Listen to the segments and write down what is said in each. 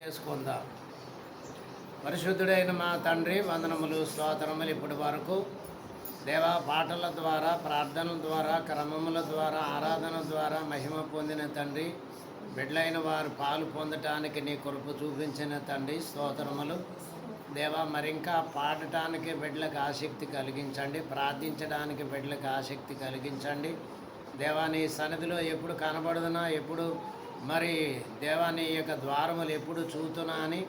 చేసుకుందాం. పరిశుద్ధుడైన మా తండ్రి, వందనములు స్తోత్రములు ఇప్పటి వరకు దేవా, పాటల ద్వారా, ప్రార్థనల ద్వారా, క్రమముల ద్వారా, ఆరాధన ద్వారా మహిమ పొందిన తండ్రి, బిడ్డలైన వారు పాలు పొందటానికి నీ కృప చూపించిన తండ్రి స్తోత్రములు. దేవా, మరింకా పాడటానికి బిడ్డలకు ఆసక్తి కలిగించండి, ప్రార్థించడానికి బిడ్డలకు ఆసక్తి కలిగించండి. దేవా, నీ సన్నిధిలో ఎప్పుడు కనబడుతున్నా, ఎప్పుడు మరి దేవా నీ యొక్క ద్వారములు ఎప్పుడు చూతున్నా అని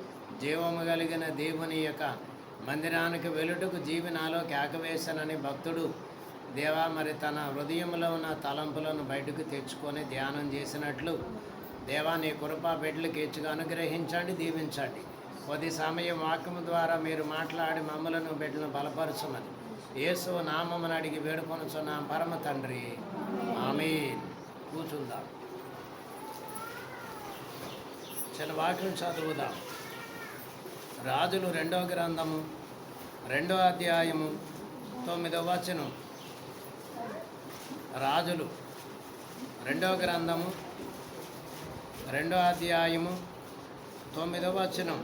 జీవము కలిగిన దేవుని యొక్క మందిరానికి వెలుటకు జీవి నాలో కేకవేశానని భక్తుడు దేవా మరి తన హృదయంలో ఉన్న తలంపులను బయటకు తెచ్చుకొని ధ్యానం చేసినట్లు దేవా నీ కృపా బిడ్డలకు హెచ్చుగా అనుగ్రహించండి, దీవించండి. కొద్ది సమయం వాక్యము ద్వారా మీరు మాట్లాడి మమ్మలను బిడ్డలను బలపరచమని యేసు నామమును అడిగి వేడుకొనుచున్నాం పరమ తండ్రి, ఆమేన్. కూర్చుందాం. చిన్న వాక్యం చదువుదాం. రాజులు 2వ గ్రంథము 2వ అధ్యాయము 9వ వచనం. రాజులు 2వ గ్రంథము 2వ అధ్యాయము 9వ వచనం.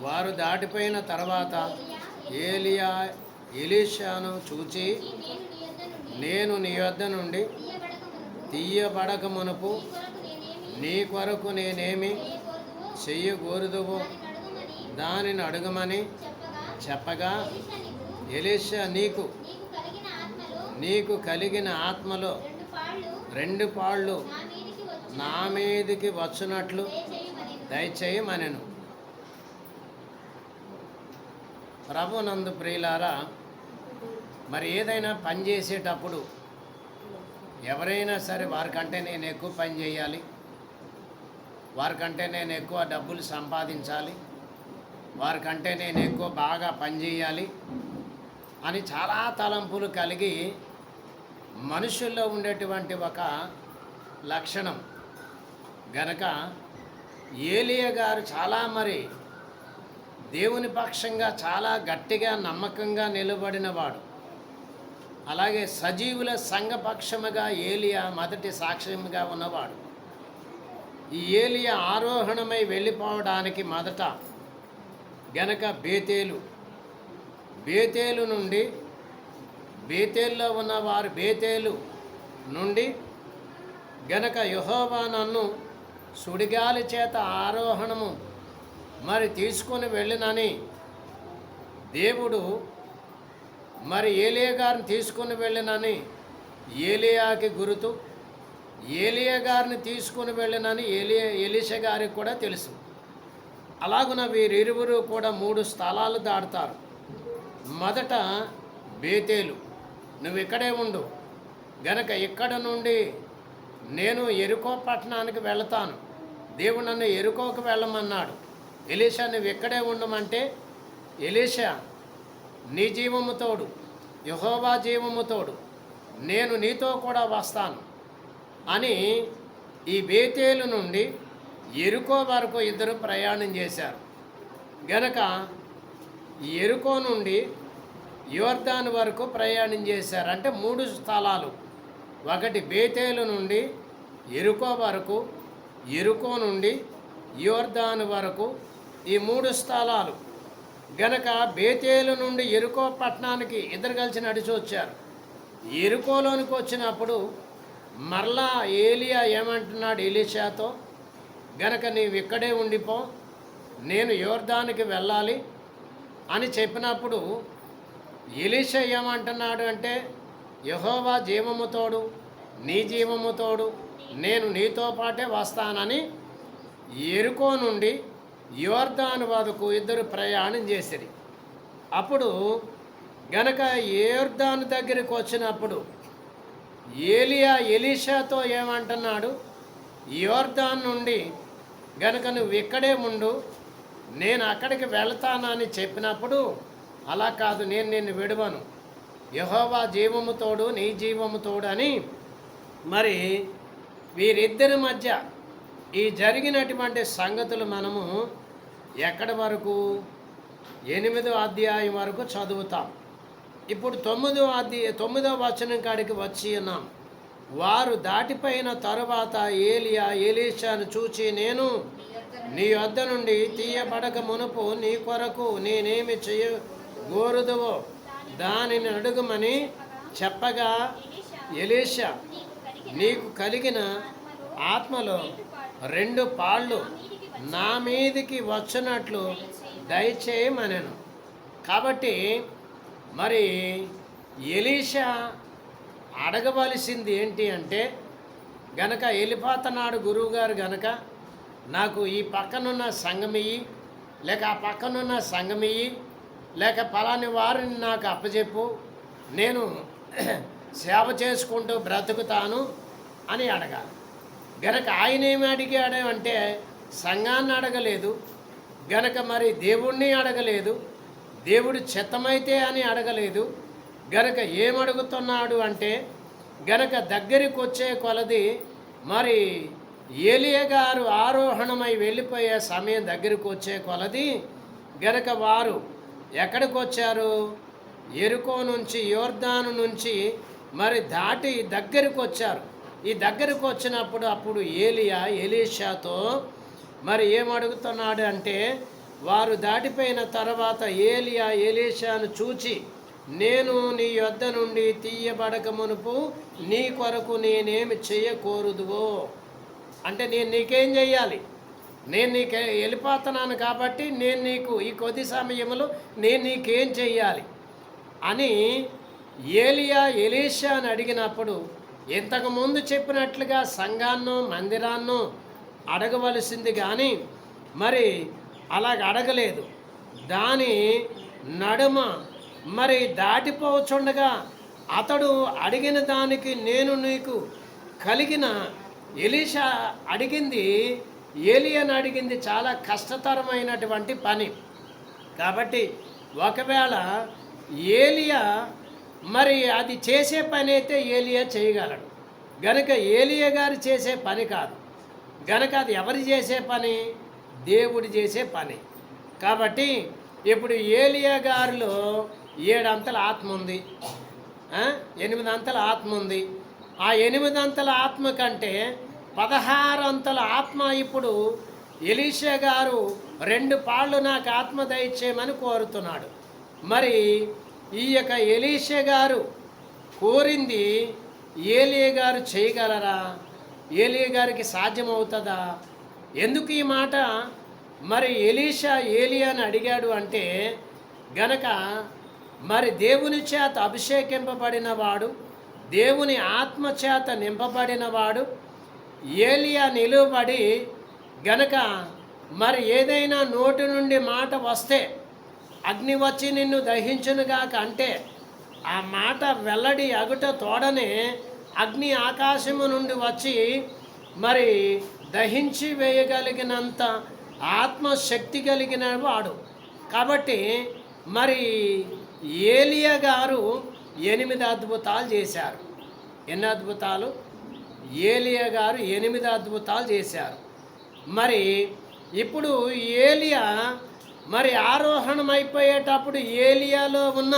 వారు దాటిపోయిన తర్వాత ఏలియా ఎలీషాను చూచి, నేను నీ యొద్ద నుండి తీయబడక మునుపు నీ కొరకు నేనేమి చెయ్యకూడదువో దానిని అడుగమని చెప్పగా, ఎలీషా నీకు కలిగిన ఆత్మలో 2 పాళ్ళు నా మీదికి వచ్చినట్లు దయచేయమనెను. ప్రభునందు ప్రియులారా, మరి ఏదైనా పని చేసేటప్పుడు ఎవరైనా సరే వారికంటే నేను ఎక్కువ పని చేయాలి, వారికంటే నేను ఎక్కువ డబ్బులు సంపాదించాలి, వారికంటే నేను ఎక్కువ బాగా పని చేయాలి అని చాలా తలంపులు కలిగి మనుషుల్లో ఉండేటువంటి ఒక లక్షణం గనక ఏలియా గారు చాలా మరి దేవుని పక్షంగా చాలా గట్టిగా నమ్మకంగా నిలబడినవాడు. అలాగే సజీవుల సంఘపక్షముగా ఏలియా మొదటి సాక్ష్యముగా ఉన్నవాడు. ఈ ఏలియా ఆరోహణమై వెళ్ళిపోవడానికి మొదట గనక బేతేలు నుండి బేతేల్లో ఉన్నవారు బేతేలు నుండి గనక యెహోవా నన్ను సుడిగాలి చేత ఆరోహణము మరి తీసుకొని వెళ్ళినని దేవుడు మరి ఏలియా గారిని తీసుకుని వెళ్ళినని ఏలియాకి గుర్తు, ఏలియా గారిని తీసుకుని వెళ్ళినని ఎలీషా గారికి కూడా తెలుసు. అలాగున వీరిరువురు కూడా 3 స్థలాలు దాటుతారు. మొదట బేతేలు, నువ్వు ఇక్కడే ఉండు గనక ఇక్కడ నుండి నేను యెరికో పట్టణానికి వెళతాను, దేవుడు నన్ను యెరికోకు వెళ్ళమన్నాడు. ఎలీషా నువ్వు ఇక్కడే ఉండమంటే, ఎలీషా నీ జీవము తోడు, యెహోవా జీవము తోడు, నేను నీతో కూడా వస్తాను అని ఈ బేతేలు నుండి యెరికో వరకు ఇద్దరు ప్రయాణం చేశారు. గనక యెరికో నుండి యోర్దాను వరకు ప్రయాణం చేశారు. అంటే 3 స్థలాలు, ఒకటి బేతేలు నుండి యెరికో వరకు, యెరికో నుండి యోర్దాను వరకు, ఈ 3 స్థలాలు. గనక బేతేలు నుండి యెరికో పట్టణానికి ఇద్దరు కలిసి నడిచి వచ్చారు. యెరికోలోనికి వచ్చినప్పుడు మరలా ఏలియా ఏమంటున్నాడు ఎలీషాతో, గనక నీవు ఇక్కడే ఉండిపో, నేను యోర్దానికి వెళ్ళాలి అని చెప్పినప్పుడు ఎలీషా ఏమంటున్నాడు అంటే, యెహోవా జీవము తోడు, నీ జీవము తోడు, నేను నీతో పాటే వస్తానని యెరికో నుండి యోర్దాను వరకు ఇద్దరు ప్రయాణం చేసిరి. అప్పుడు గనక యోర్దాను దగ్గరికి వచ్చినప్పుడు ఏలియా ఎలీషాతో ఏమంటున్నాడు, యోర్దాను నుండి గనక నువ్వు ఇక్కడే ఉండు, నేను అక్కడికి వెళ్తానని చెప్పినప్పుడు, అలా కాదు, నేను నిన్ను విడవను, యెహోవా జీవము తోడు, నీ జీవము తోడు అని మరి వీరిద్దరి మధ్య ఈ జరిగినటువంటి సంగతులు మనము ఎక్కడి వరకు 8వ అధ్యాయం వరకు చదువుతాం. ఇప్పుడు 9వ వచనం కాడికి వచ్చి ఉన్నాం. వారు దాటిపోయిన తరువాత ఏలియా ఎలీషాను చూచి, నేను నీ వద్ద నుండి తీయబడక మునుపు నీ కొరకు నేనేమి చేయగోరుదువో దానిని అడుగుమని చెప్పగా, ఎలీషా, నీకు కలిగిన ఆత్మలో 2 పాళ్ళు నా మీదికి వచ్చినట్లు దయచేయమనెను. కాబట్టి మరి ఎలీషా అడగవలసింది ఏంటి అంటే, గనక వెళ్ళిపోతున్నాడు గురువుగారు, గనక నాకు ఈ పక్కనున్న సంఘమియ్యి, లేక ఆ పక్కనున్న సంఘమియ్యి, లేక పలాని వారిని నాకు అప్పచెప్పు, నేను సేవ చేసుకుంటూ బ్రతుకుతాను అని అడగాలి. గనక ఆయన ఏమి అడిగాడు అంటే, సంఘాన్ని అడగలేదు, గనక మరి దేవుణ్ణి అడగలేదు, దేవుడి చిత్తమైతే అని అడగలేదు. గనక ఏమడుగుతున్నాడు అంటే, గనక దగ్గరికి వచ్చే కొలది మరి ఏలియా గారు ఆరోహణమై వెళ్ళిపోయే సమయం దగ్గరికి వచ్చే కొలది గనక వారు ఎక్కడికి వచ్చారు? ఎరుకో నుంచి, యోర్దాను నుంచి మరి దాటి దగ్గరికి వచ్చారు. ఈ దగ్గరికి వచ్చినప్పుడు అప్పుడు ఏలియా ఎలీషాతో మరి ఏమడుగుతున్నాడు అంటే, వారు దాటిపోయిన తర్వాత ఏలియా ఎలీషాను చూచి, నేను నీ యొద్ద నుండి తీయబడక మునుపు నీ కొరకు నేనేమి చేయకూడదువో అంటే, నేను నీకేం చెయ్యాలి? నేను నీకు వెళ్ళిపోతున్నాను కాబట్టి నేను నీకు ఈ కొద్ది సమయంలో నేను నీకేం చెయ్యాలి అని ఏలియా ఎలీషాను అడిగినప్పుడు, ఇంతకుముందు చెప్పినట్లుగా సంఘాన్నో మందిరాన్నో అడగవలసింది కానీ మరి అలాగ అడగలేదు. దాని నడుమ మరి దాటిపోవచ్చుండగా అతడు అడిగిన దానికి నేను నీకు కలిగిన ఎలీషా అడిగింది, ఏలియాను అడిగింది చాలా కష్టతరమైనటువంటి పని. కాబట్టి ఒకవేళ ఏలియా మరి అది చేసే పని అయితే ఏలియా చేయగలడు, గనుక ఏలియా గారు చేసే పని కాదు. గనక అది ఎవరు చేసే పని? దేవుడు చేసే పని. కాబట్టి ఇప్పుడు ఏలియా గారిలో 7 అంతల ఆత్మ ఉంది, 8 అంతల ఆత్మ ఉంది. ఆ 8 అంతల ఆత్మ కంటే 16 అంతల ఆత్మ ఇప్పుడు ఎలీషా గారు 2 పాళ్ళు నాకు ఆత్మ దయచేయమని కోరుతున్నాడు. మరి ఈ యొక్క ఎలీషా గారు కోరింది ఏలియా గారు చేయగలరా? ఏలియా గారికి సాధ్యమవుతుందా? ఎందుకు ఈ మాట మరి ఎలీషా ఏలియాని అడిగాడు అంటే, గనక మరి దేవుని చేత అభిషేకింపబడిన వాడు, దేవుని ఆత్మ చేత నింపబడినవాడు ఏలియా నిలువబడి గనక మరి ఏదైనా నోటి నుండి మాట వస్తే అగ్ని వచ్చి నిన్ను దహించునుగాక అంటే, ఆ మాట వెల్లడి అగుట తోడనే అగ్ని ఆకాశము నుండి వచ్చి మరి దహించి వేయగలిగినంత ఆత్మశక్తి కలిగిన వాడు. కాబట్టి మరి ఏలియా గారు 8 అద్భుతాలు చేశారు. ఎన్ని అద్భుతాలు? ఏలియా గారు 8 అద్భుతాలు చేశారు. మరి ఇప్పుడు ఏలియా మరి ఆరోహణం అయిపోయేటప్పుడు ఏలియాలో ఉన్న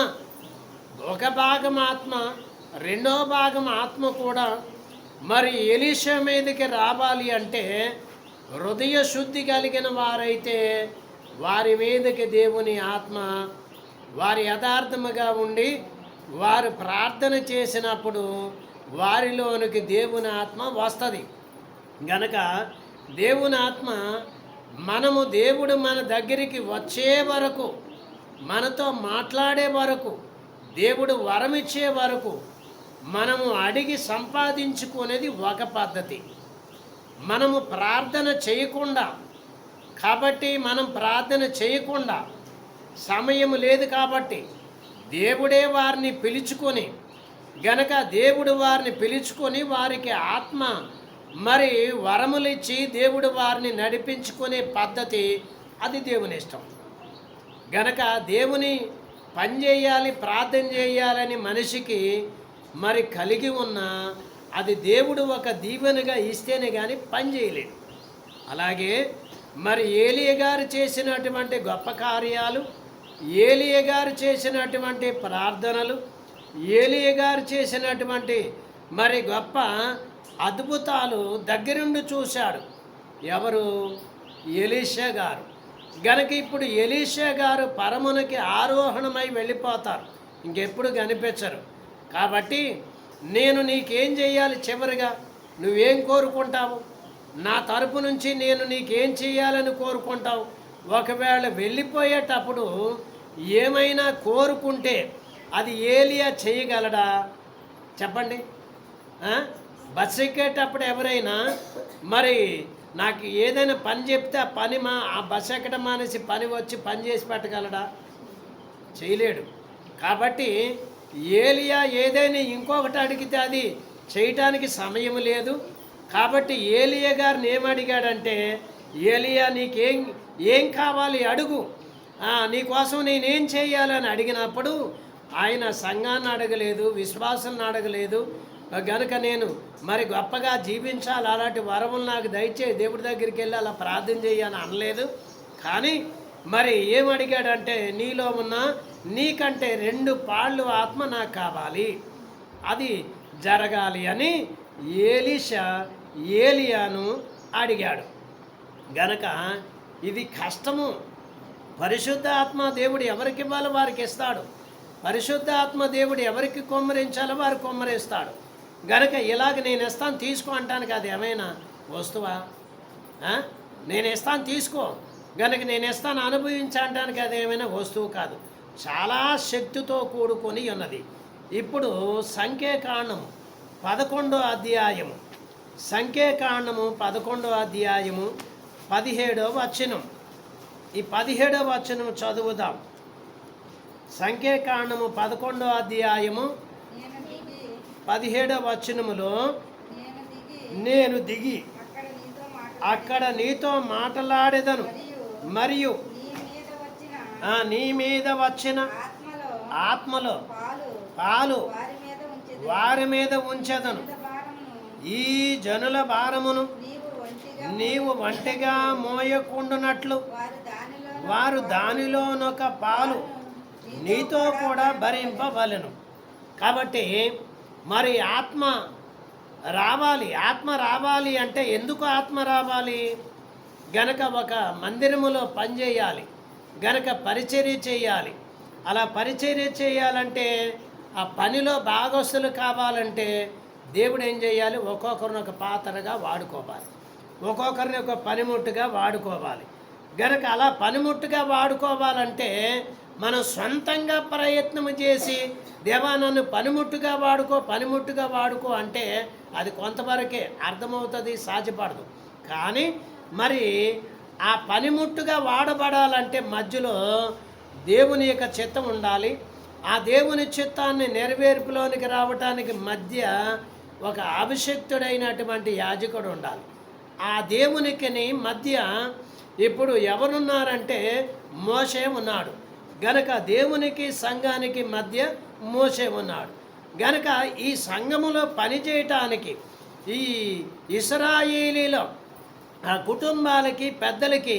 ఒక భాగం ఆత్మ, రెండో భాగం ఆత్మ కూడా మరి ఎలీషా మీదకి రావాలి అంటే హృదయ శుద్ధి కలిగిన వారైతే వారి మీదకి దేవుని ఆత్మ వారి యథార్థముగా ఉండి వారు ప్రార్థన చేసినప్పుడు వారిలోనికి దేవుని ఆత్మ వస్తుంది. గనక దేవుని ఆత్మ మనము దేవుడు మన దగ్గరికి వచ్చే వరకు, మనతో మాట్లాడే వరకు, దేవుడు వరమిచ్చే వరకు మనము అడిగి సంపాదించుకునేది ఒక పద్ధతి. మనము ప్రార్థన చేయకుండా, కాబట్టి మనం ప్రార్థన చేయకుండా సమయం లేదు కాబట్టి దేవుడే వారిని పిలుచుకొని, గనక దేవుడు వారిని పిలుచుకొని వారికి ఆత్మ మరి వరములిచ్చి దేవుడు వారిని నడిపించుకునే పద్ధతి అది దేవుని ఇష్టం. గనక దేవుని పని చేయాలి, ప్రార్థన చేయాలని మనిషికి మరి కలిగి ఉన్న అది దేవుడు ఒక దీవెనగా ఇస్తేనే కానీ పని చేయలేడు. అలాగే మరి ఏలియా గారు చేసినటువంటి గొప్ప కార్యాలు, ఏలియా గారు చేసినటువంటి ప్రార్థనలు, ఏలియా గారు చేసినటువంటి మరి గొప్ప అద్భుతాలు దగ్గరుండి చూశాడు. ఎవరు? ఎలీషా గారు. గనక ఇప్పుడు ఎలీషా గారు పరమునకి ఆరోహణమై వెళ్ళిపోతారు, ఇంకెప్పుడు కనిపించరు. కాబట్టి నేను నీకేం చేయాలి? చివరిగా నువ్వేం కోరుకుంటావు? నా తరపు నుంచి నేను నీకేం చేయాలని కోరుకుంటావు? ఒకవేళ వెళ్ళిపోయేటప్పుడు ఏమైనా కోరుకుంటే అది ఏలియా చేయగలడా? చెప్పండి. బస్సు ఎక్కేటప్పుడు ఎవరైనా మరి నాకు ఏదైనా పని చెప్తే ఆ పని ఆ బస్సు ఎక్కడం మానేసి పని వచ్చి పని చేసి పెట్టగలడా? చేయలేడు. కాబట్టి ఏలియా ఏదైనా ఇంకొకటి అడిగితే అది చేయటానికి సమయం లేదు. కాబట్టి ఏలియా గారిని ఏమడిగాడంటే, ఏలియా ఏం కావాలి అడుగు, నీకోసం నేనేం చేయాలని అడిగినప్పుడు ఆయన సంఘాన్ని అడగలేదు, విశ్వాసాన్ని అడగలేదు. గనుక నేను మరి గొప్పగా జీవించాలి, అలాంటి వరములు నాకు దయచేసి దేవుడి దగ్గరికి వెళ్ళి అలా ప్రార్థన చేయని అనలేదు. కానీ మరి ఏమడిగాడంటే, నీలో ఉన్న నీకంటే 2 పాళ్ళు ఆత్మ నాకు కావాలి, అది జరగాలి అని ఎలీషా ఏలియాను అడిగాడు. గనక ఇది కష్టము. పరిశుద్ధ ఆత్మ దేవుడు ఎవరికి ఇవ్వాలో వారికి ఇస్తాడు. పరిశుద్ధ ఆత్మ దేవుడు ఎవరికి కొమ్మరించాలో వారు కొమ్మరిస్తాడు. గనక ఇలాగ నేను ఇస్తాను తీసుకో అంటానికి అది ఏమైనా వస్తువా? నేను ఇస్తాను తీసుకో, గనక నేను ఇస్తాను అనుభవించడానికి అది ఏమైనా వస్తువు కాదు. చాలా శక్తితో కూడుకొని ఉన్నది. ఇప్పుడు సంఖ్యాకాండము 11వ అధ్యాయము, సంఖ్యాకాండము 11వ అధ్యాయము 17వ వచనం. ఈ 17వ వచనం చదువుదాం. సంఖ్యాకాండము 11వ అధ్యాయము 17వ వచనములో, నేను దిగి అక్కడ నీతో మాట్లాడేదను, మరియు నీ మీద వచ్చిన ఆత్మలో పాలు వారి మీద ఉంచెదను. ఈ జనుల భారమును నీవు ఒంటిగా మోయకుండునట్లు వారు దానిలోనొక పాలు నీతో కూడా భరింపవలెను. కాబట్టి మరి ఆత్మ రావాలి అంటే ఎందుకు ఆత్మ రావాలి? గనక ఒక మందిరములో పనిచేయాలి, గనక పరిచర్య చేయాలి. అలా పరిచర్య చేయాలంటే, ఆ పనిలో భాగస్తులు కావాలంటే దేవుడు ఏం చేయాలి? ఒక్కొక్కరిని ఒక పాత్రగా వాడుకోవాలి, ఒక్కొక్కరిని ఒక పనిముట్టుగా వాడుకోవాలి. గనక అలా పనిముట్టుగా వాడుకోవాలంటే మనం సొంతంగా ప్రయత్నం చేసి దేవా నన్ను పనిముట్టుగా వాడుకో అంటే అది కొంతవరకే అర్థమవుతుంది, సాధ్యపడదు. కానీ మరి ఆ పనిముట్టుగా వాడబడాలంటే మధ్యలో దేవుని యొక్క చిత్తం ఉండాలి. ఆ దేవుని చిత్తాన్ని నెరవేర్పులోనికి రావటానికి మధ్య ఒక అభిషక్తుడైనటువంటి యాజకుడు ఉండాలి. ఆ దేవునికి మధ్య ఇప్పుడు ఎవరున్నారంటే మోషే ఉన్నాడు. గనక దేవునికి సంఘానికి మధ్య మోషే ఉన్నాడు. గనక ఈ సంఘములో పనిచేయటానికి ఈ ఇశ్రాయేలీలో ఆ కుటుంబాలకి పెద్దలకి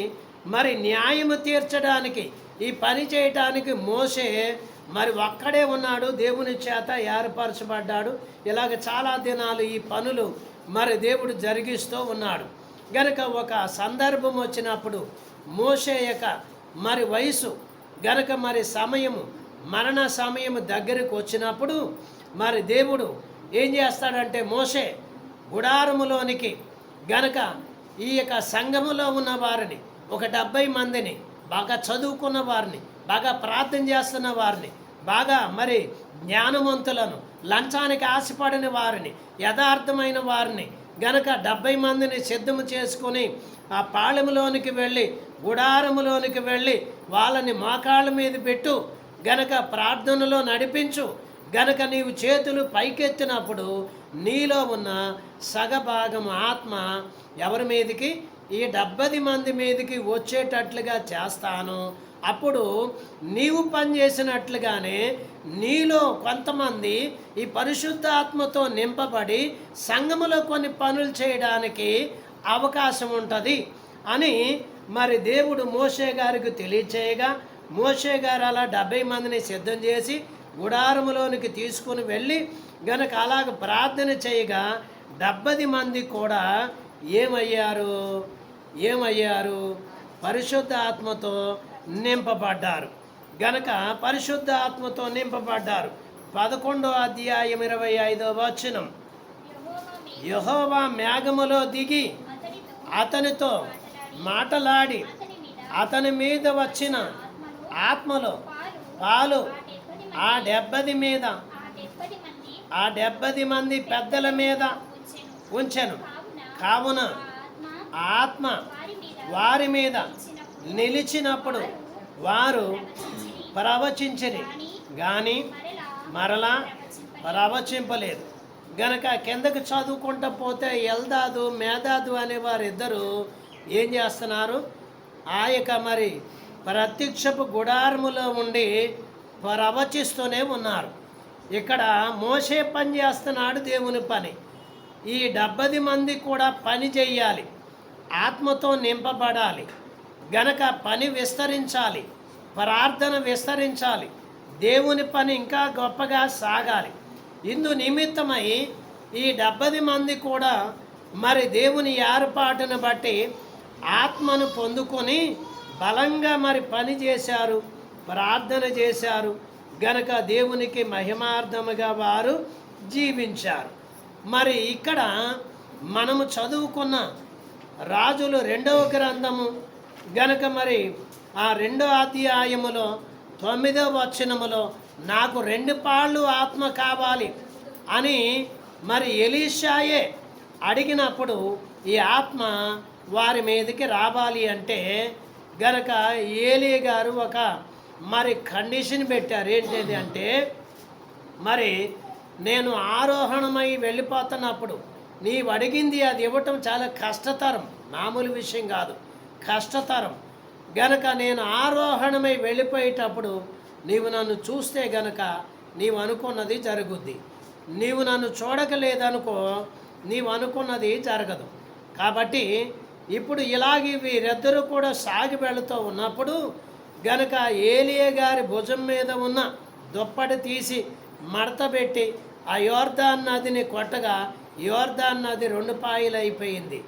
మరి న్యాయము తీర్చడానికి ఈ పని చేయటానికి మోషే మరి ఒక్కడే ఉన్నాడు, దేవుని చేత ఏర్పరచబడ్డాడు. ఇలాగ చాలా దినాలు ఈ పనులు మరి దేవుడు జరిగిస్తూ ఉన్నాడు. గనక ఒక సందర్భం వచ్చినప్పుడు మోషే యొక్క మరి వయసు గనక మరి మరణ సమయము దగ్గరకు వచ్చినప్పుడు మరి దేవుడు ఏం చేస్తాడంటే, మోషే గుడారములోనికి గనక ఈ యొక్క సంఘములో ఉన్న వారిని ఒక 70 మందిని, బాగా చదువుకున్న వారిని, బాగా ప్రార్థన చేస్తున్న వారిని, బాగా మరి జ్ఞానవంతులను, లంచానికి ఆశపడిన వారిని, యథార్థమైన వారిని గనక 70 మందిని సిద్ధము చేసుకొని ఆ పాళెములోనికి వెళ్ళి, గుడారములోనికి వెళ్ళి వాళ్ళని మోకాళ్ళ మీద పెట్టు, గనక ప్రార్థనలో నడిపించు. గనక నీవు చేతులు పైకెత్తినప్పుడు నీలో ఉన్న సగభాగం ఆత్మ ఎవరి మీదకి? ఈ 70 మంది మీదకి వచ్చేటట్లుగా చేస్తాను. అప్పుడు నీవు పనిచేసినట్లుగానే నీలో కొంతమంది ఈ పరిశుద్ధాత్మతో నింపబడి సంఘములో కొన్ని పనులు చేయడానికి అవకాశం ఉంటుంది అని మరి దేవుడు మోషే గారికి తెలియచేయగా, మోషే గారు అలా 70 మందిని సిద్ధం చేసి గుడారములోనికి తీసుకుని వెళ్ళి గనక అలాగ ప్రార్థన చేయగా 70 మంది కూడా ఏమయ్యారు పరిశుద్ధ ఆత్మతో నింపబడ్డారు. గనక పరిశుద్ధ ఆత్మతో నింపబడ్డారు. 11వ అధ్యాయం 25వ వచనం, యెహోవా మేఘములో దిగి అతనితో మాటలాడి అతని మీద వచ్చిన ఆత్మలో పాలు ఆ 70 మంది పెద్దల మీద ఉంచెను. కావున ఆత్మ వారి మీద నిలిచినప్పుడు వారు ప్రవచించిరి కానీ మరలా ప్రవచింపలేదు. గనక కిందకు చదువుకుంటూ పోతే ఎల్దాదు మేధాదు అనే వారిద్దరూ ఏం చేస్తున్నారు? ఆ యొక్క మరి ప్రత్యక్షపు గుడారములో ఉండి ప్రవచిస్తూనే ఉన్నారు. ఇక్కడ మోషే పని చేస్తున్నాడు, దేవుని పని. ఈ 70 మంది కూడా పని చెయ్యాలి, ఆత్మతో నింపబడాలి. గనక పని విస్తరించాలి, ప్రార్థన విస్తరించాలి, దేవుని పని ఇంకా గొప్పగా సాగాలి. ఇందు నిమిత్తమై ఈ 70 మంది కూడా మరి దేవుని ఏర్పాటును బట్టి ఆత్మను పొందుకొని బలంగా మరి పని చేశారు, ప్రార్థన చేశారు. గనక దేవునికి మహిమార్థముగా వారు జీవించారు. మరి ఇక్కడ మనము చదువుకున్న రాజులు 2వ గ్రంథము గనక మరి ఆ 2వ అధ్యాయములో 9వ వచనములో నాకు 2 పాళ్ళు ఆత్మ కావాలి అని మరి ఎలీషాయే అడిగినప్పుడు ఈ ఆత్మ వారి మీదకి రావాలి అంటే గనక ఏలీ గారు ఒక మరి కండిషన్ పెట్టారు. ఏంటిది అంటే, మరి నేను ఆరోహణమై వెళ్ళిపోతున్నప్పుడు నీవు అడిగింది అది ఇవ్వటం చాలా కష్టతరం, మామూలు విషయం కాదు, కష్టతరం. గనక నేను ఆరోహణమై వెళ్ళిపోయేటప్పుడు నీవు నన్ను చూస్తే గనక నీవు అనుకున్నది జరుగుద్ది, నీవు నన్ను చూడకలేదనుకో నీవు అనుకున్నది జరగదు. కాబట్టి ఇప్పుడు ఇలాగే వీరిద్దరూ కూడా సాగి వెళుతూ ఉన్నప్పుడు గనక ఏలియా గారి భుజం మీద ఉన్న దుప్పటి తీసి మడతబెట్టి ఆ యోర్దాన్ నదిని కొట్టగా యోర్దాన్ నది 2 పాయలు అయిపోయింది.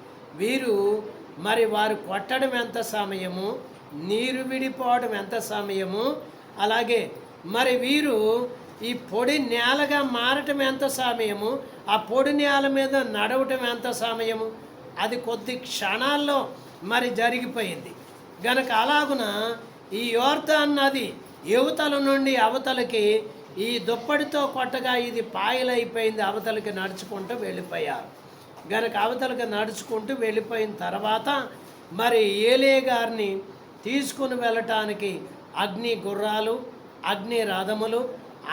వారు కొట్టడం ఎంత సమయము, నీరు విడిపోవడం ఎంత సమయము, అలాగే మరి వీరు ఈ పొడి నేలగా మారటం ఎంత సమయము, ఆ పొడి నేల మీద నడవటం ఎంత సమయము, అది కొద్ది క్షణాల్లో మరి జరిగిపోయింది. గనక అలాగున ఈ యోర్దాన్ నది యువతల నుండి అవతలకి ఈ దుప్పటితో కొట్టగా ఇది పాయలైపోయింది, అవతలకి నడుచుకుంటూ వెళ్ళిపోయారు. గనక అవతలకి నడుచుకుంటూ వెళ్ళిపోయిన తర్వాత మరి ఏలియా గారిని తీసుకుని వెళ్ళటానికి అగ్ని గుర్రాలు, అగ్ని రథములు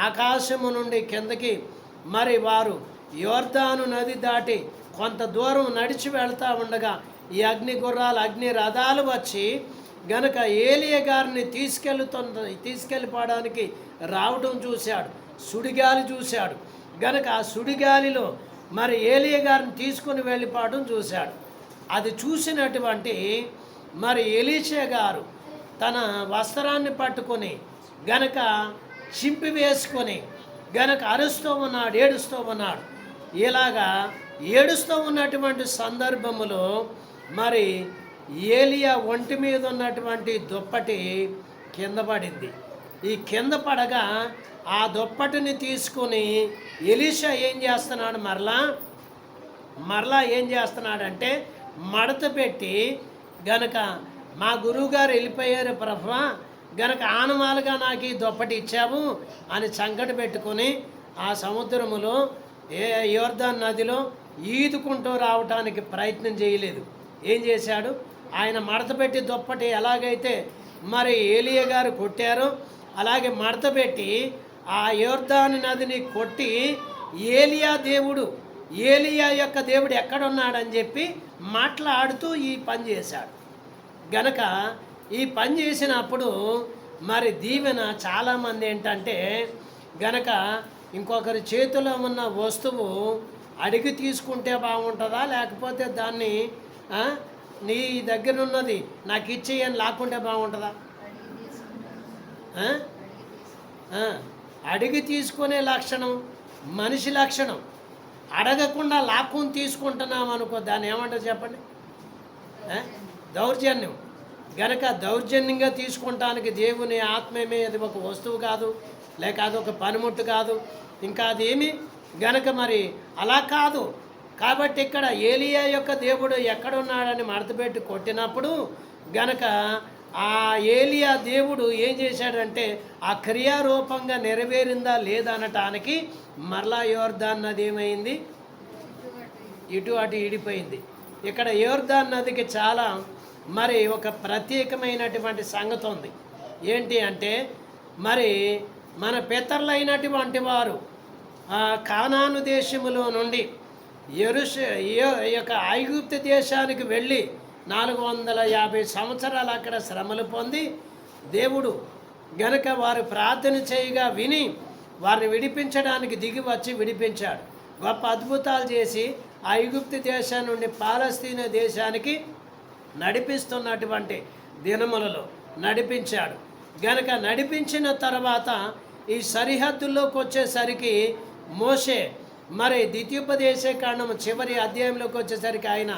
ఆకాశము నుండి కిందకి మరి వారు యోర్దాను నది దాటి కొంత దూరం నడిచి వెళ్తూ ఉండగా ఈ అగ్ని గుర్రాలు, అగ్ని రథాలు వచ్చి గనక ఏలియా గారిని తీసుకెళ్ళిపోవడానికి రావడం చూశాడు, సుడిగాలి చూశాడు. గనక ఆ సుడిగాలిలో మరి ఏలియా గారిని తీసుకుని వెళ్ళిపోవడం చూశాడు. అది చూసినటువంటి మరి ఎలీషా గారు తన వస్త్రాన్ని పట్టుకొని గనక చింపి వేసుకొని గనక అరుస్తూ ఉన్నాడు, ఏడుస్తూ ఉన్నాడు. ఇలాగా ఏడుస్తూ ఉన్నటువంటి సందర్భములో మరి ఏలియా ఒంటి మీద ఉన్నటువంటి దుప్పటి కింద పడింది. ఈ కింద పడగా ఆ దుప్పటిని తీసుకుని ఎలీషా ఏం చేస్తున్నాడు, మరలా ఏం చేస్తున్నాడంటే మడత పెట్టి గనక మా గురువుగారు వెళ్ళిపోయారు ప్రభువా, గనక ఆనవాలుగా నాకు ఈ దుప్పటి ఇచ్చావు అని సంకటి పెట్టుకొని ఆ సముద్రములో యోర్దాన్ నదిలో ఈదుకుంటూ రావటానికి ప్రయత్నం చేయలేదు. ఏం చేశాడు, ఆయన మడతపెట్టి దుప్పటి ఎలాగైతే మరి ఏలియా గారు కొట్టారో అలాగే మడతపెట్టి ఆ యోర్దాను నదిని కొట్టి ఏలియా యొక్క దేవుడు ఎక్కడున్నాడని చెప్పి మాట్లాడుతూ ఈ పని చేశాడు. గనక ఈ పని చేసినప్పుడు మరి దీవెన చాలామంది ఏంటంటే గనక ఇంకొకరి చేతిలో ఉన్న వస్తువు అడిగి తీసుకుంటే బాగుంటుందా, లేకపోతే దాన్ని నీ దగ్గర ఉన్నది నాకు ఇచ్చేయని లాక్కుంటే బాగుంటుందా? అడిగి తీసుకునే లక్షణం మనిషి లక్షణం. అడగకుండా లాక్కుని తీసుకుంటున్నాం అనుకో, దాన్ని ఏమంటారు చెప్పండి? దౌర్జన్యం. గనక దౌర్జన్యంగా తీసుకుంటానికి దేవుని ఆత్మేమే, అది ఒక వస్తువు కాదు, లేక అదొక పనిముట్టు కాదు, ఇంకా అదేమి గనక మరి అలా కాదు. కాబట్టి ఇక్కడ ఏలియా యొక్క దేవుడు ఎక్కడున్నాడని మడతపెట్టి కొట్టినప్పుడు గనక ఆ ఏలియా దేవుడు ఏం చేశాడంటే ఆ క్రియారూపంగా నెరవేరిందా లేదా అనటానికి మరలా యోర్దాన్ నది ఏమైంది? ఇటు అటు ఇడిపోయింది. ఇక్కడ యోర్దాన్ నదికి చాలా మరి ఒక ప్రత్యేకమైనటువంటి సంగతి ఉంది. ఏంటి అంటే మరి మన పితరులైనటువంటి వారు కానాను దేశములో నుండి యొక్క ఐగుప్తు దేశానికి వెళ్ళి 450 సంవత్సరాలు అక్కడ శ్రమలు పొంది దేవుడు గనక వారు ప్రార్థన చేయగా విని వారిని విడిపించడానికి దిగి వచ్చి విడిపించాడు. గొప్ప అద్భుతాలు చేసి ఐగుప్తు దేశం నుండి పాలస్తీనా దేశానికి నడిపిస్తున్నటువంటి దినములలో నడిపించాడు. గనక నడిపించిన తర్వాత ఈ సరిహద్దుల్లోకి వచ్చేసరికి మోషే మరి ద్వితీయోపదేశ కాండం చివరి అధ్యాయంలోకి వచ్చేసరికి ఆయన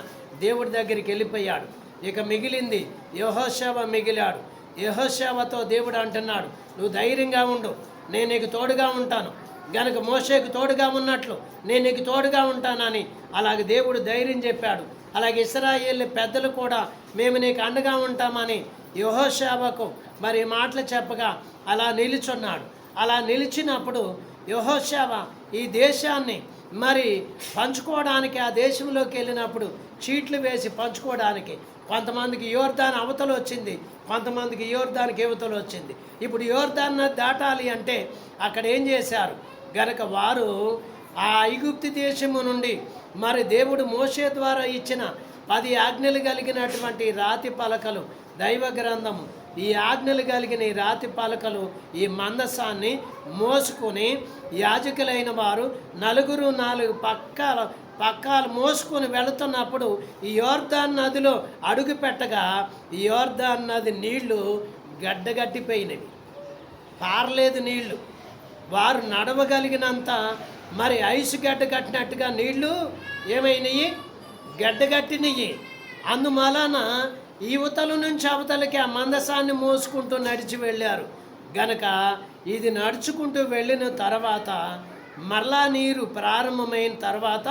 దేవుడి దగ్గరికి వెళ్ళిపోయాడు. ఇక మిగిలింది యెహోషువ మిగిలాడు. యెహోషువతో దేవుడు అంటున్నాడు, నువ్వు ధైర్యంగా ఉండు, నేను నీకు తోడుగా ఉంటాను. గనక మోషేకు తోడుగా ఉన్నట్లు నేను నీకు తోడుగా ఉంటానని అలాగే దేవుడు ధైర్యం చెప్పాడు. అలాగే ఇశ్రాయేలు పెద్దలు కూడా మేము నీకు అండగా ఉంటామని యెహోషువకు మరి మాటలు చెప్పగా అలా నిలుచున్నాడు. అలా నిలిచినప్పుడు యెహోషువ ఈ దేశాన్ని మరి పంచుకోవడానికి ఆ దేశంలోకి వెళ్ళినప్పుడు చీట్లు వేసి పంచుకోవడానికి కొంతమందికి యోర్దాన్ అవతల వచ్చింది, కొంతమందికి యోర్దాన్కి యువతల వచ్చింది. ఇప్పుడు యోర్దాన్ దాటాలి అంటే అక్కడ ఏం చేశారు గనక వారు ఆ ఐగుప్తు దేశము నుండి మరి దేవుడు మోషే ద్వారా ఇచ్చిన 10 ఆజ్ఞలు కలిగినటువంటి రాతి పలకలు దైవ గ్రంథము, ఈ ఆజ్ఞలు కలిగిన ఈ రాతి పలకలు ఈ మందసాన్ని మోసుకొని యాజకులైన వారు 4 పక్కాలు మోసుకొని వెళుతున్నప్పుడు ఈ యోర్దాన్ నదిలో అడుగు పెట్టగా ఈ యోర్దాన్ నది నీళ్లు గడ్డగట్టిపోయినవి, పారలేదు నీళ్లు. వారు నడవగలిగినంత మరి ఐసు గడ్డ కట్టినట్టుగా నీళ్లు ఏమైనాయి? గడ్డగట్టినవి. అందువలన యువతల నుంచి అవతలకి ఆ మందసాన్ని మోసుకుంటూ నడిచి వెళ్ళారు. గనక ఇది నడుచుకుంటూ వెళ్ళిన తర్వాత మరలా నీరు ప్రారంభమైన తర్వాత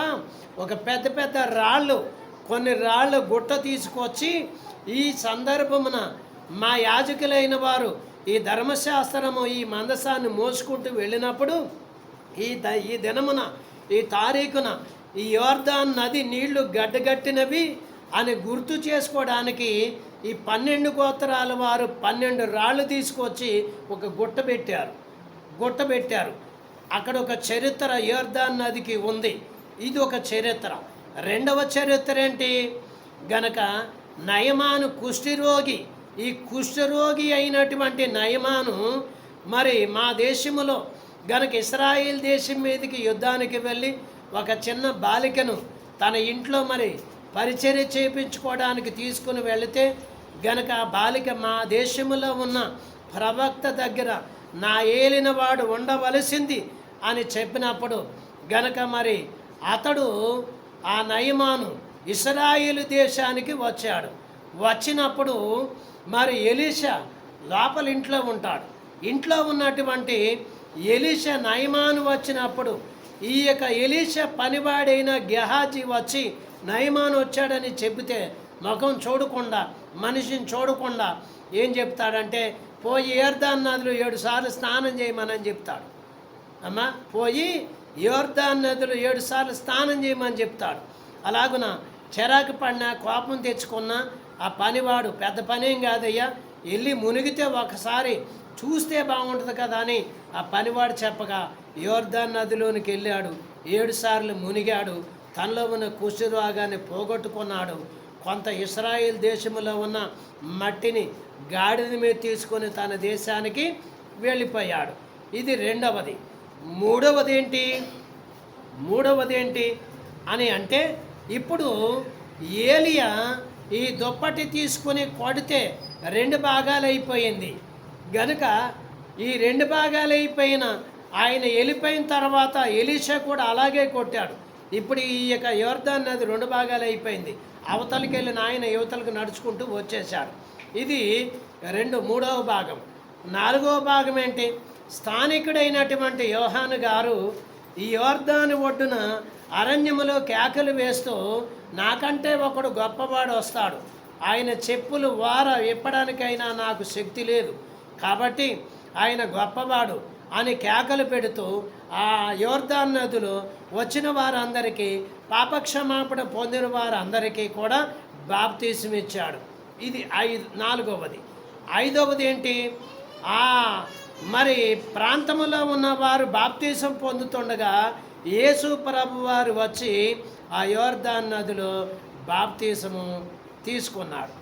ఒక పెద్ద రాళ్ళు, కొన్ని రాళ్ళు గుట్ట తీసుకొచ్చి ఈ సందర్భమున మా యాజకులైన వారు ఈ ధర్మశాస్త్రము ఈ మందసాన్ని మోసుకుంటూ వెళ్ళినప్పుడు ఈ దినమున ఈ తారీఖున ఈ యోర్దాన్ నది నీళ్లు గడ్డగట్టినవి అని గుర్తు చేసుకోవడానికి ఈ 12 గోత్రాల వారు 12 రాళ్ళు తీసుకొచ్చి ఒక గుట్ట పెట్టారు. అక్కడ ఒక చరిత్ర యోర్దాన్ నదికి ఉంది. ఇది ఒక చరిత్ర. రెండవ చరిత్ర ఏంటి గనక నయమాను కుష్ఠరోగి, ఈ కుష్ఠరోగి అయినటువంటి నయమాను మరి మా దేశములో గనక ఇశ్రాయేల్ దేశం మీదకి యుద్ధానికి వెళ్ళి ఒక చిన్న బాలికను తన ఇంట్లో మరి పరిచర్య చేయించుకోవడానికి తీసుకుని వెళితే గనక ఆ బాలిక మా దేశంలో ఉన్న ప్రవక్త దగ్గర నా ఏలినవాడు ఉండవలసింది అని చెప్పినప్పుడు గనక మరి అతడు ఆ నయమాను ఇశ్రాయేలు దేశానికి వచ్చాడు. వచ్చినప్పుడు మరి ఎలీషా లోపల ఇంట్లో ఉంటాడు. ఇంట్లో ఉన్నటువంటి ఎలీషా నయమాను వచ్చినప్పుడు ఈ యొక్క ఎలీషా పనివాడైన గెహాజీ వచ్చి నయమాను వచ్చాడని చెబితే ముఖం చూడకుండా మనిషిని చూడకుండా ఏం చెప్తాడంటే పోయి యోర్దాన్ నదిలో 7 సార్లు స్నానం చేయమని చెప్తాడు. అమ్మా పోయి యోర్దాన్ నదిలో 7 సార్లు స్నానం చేయమని చెప్తాడు. అలాగున చిరాకు పడినా కోపం తెచ్చుకున్నా ఆ పనివాడు పెద్ద పనేం కాదయ్యా, వెళ్ళి మునిగితే ఒకసారి చూస్తే బాగుంటుంది కదా అని ఆ పనివాడు చెప్పగా యోర్దాన్ నదిలోనికి వెళ్ళాడు. 7 సార్లు మునిగాడు. తనలో ఉన్న కుష్ఠరోగాన్ని పోగొట్టుకున్నాడు. కొంత ఇశ్రాయేల్ దేశంలో ఉన్న మట్టిని గాడిద మీద తీసుకొని తన దేశానికి వెళ్ళిపోయాడు. ఇది రెండవది. మూడవది ఏంటి అని అంటే ఇప్పుడు ఏలియా ఈ దుప్పటి తీసుకొని కొడితే 2 భాగాలు అయిపోయింది. గనుక ఈ 2 భాగాలు అయిపోయిన ఆయన వెళ్ళిపోయిన తర్వాత ఎలీషా కూడా అలాగే కొట్టాడు. ఇప్పుడు ఈ యొక్క యోర్దాన్ నది 2 భాగాలు అయిపోయింది. అవతలికి వెళ్ళిన ఆయన యువతలకు నడుచుకుంటూ వచ్చేసాడు. ఇది మూడవ భాగం. 4వ భాగం ఏంటి? స్థానికుడైనటువంటి యోహాను గారు ఈ యోర్దాను ఒడ్డున అరణ్యములో కేకలు వేస్తూ, నాకంటే ఒకడు గొప్పవాడు వస్తాడు, ఆయన చెప్పులు విప్పడానికైనా నాకు శక్తి లేదు, కాబట్టి ఆయన గొప్పవాడు అని కేకలు పెడుతూ ఆ యోర్దాన్ నదిలో వచ్చిన వారందరికీ, పాపక్షమాపణ పొందిన వారందరికీ కూడా బాప్తీసం ఇచ్చాడు. ఇది 4వది. 5వది ఏంటి? మరి ప్రాంతంలో ఉన్నవారు బాప్తీసం పొందుతుండగా యేసు ప్రభు వారు వచ్చి ఆ యోర్దాన్ నదిలో బాప్తీసము తీసుకున్నాడు.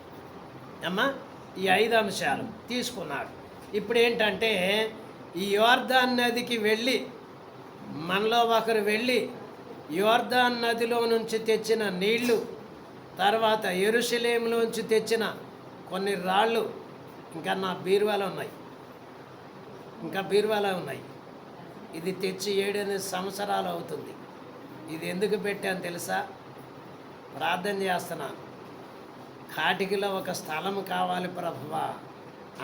అమ్మా, ఈ 5 అంశాలు తీసుకున్నాడు. ఇప్పుడు ఏంటంటే, ఈ యోర్దాన్ నదికి వెళ్ళి, మనలో ఒకరు వెళ్ళి యోర్దాన్ నదిలో నుంచి తెచ్చిన నీళ్లు, తర్వాత యెరూషలేములోంచి తెచ్చిన కొన్ని రాళ్ళు ఇంకా నా బీరువాలో ఉన్నాయి. ఇది తెచ్చి 7-8 సంవత్సరాలు అవుతుంది. ఇది ఎందుకు పెట్టాను తెలుసా? ప్రార్థన చేస్తున్నాను. కాటికిలో ఒక స్థలం కావాలి ప్రభువా,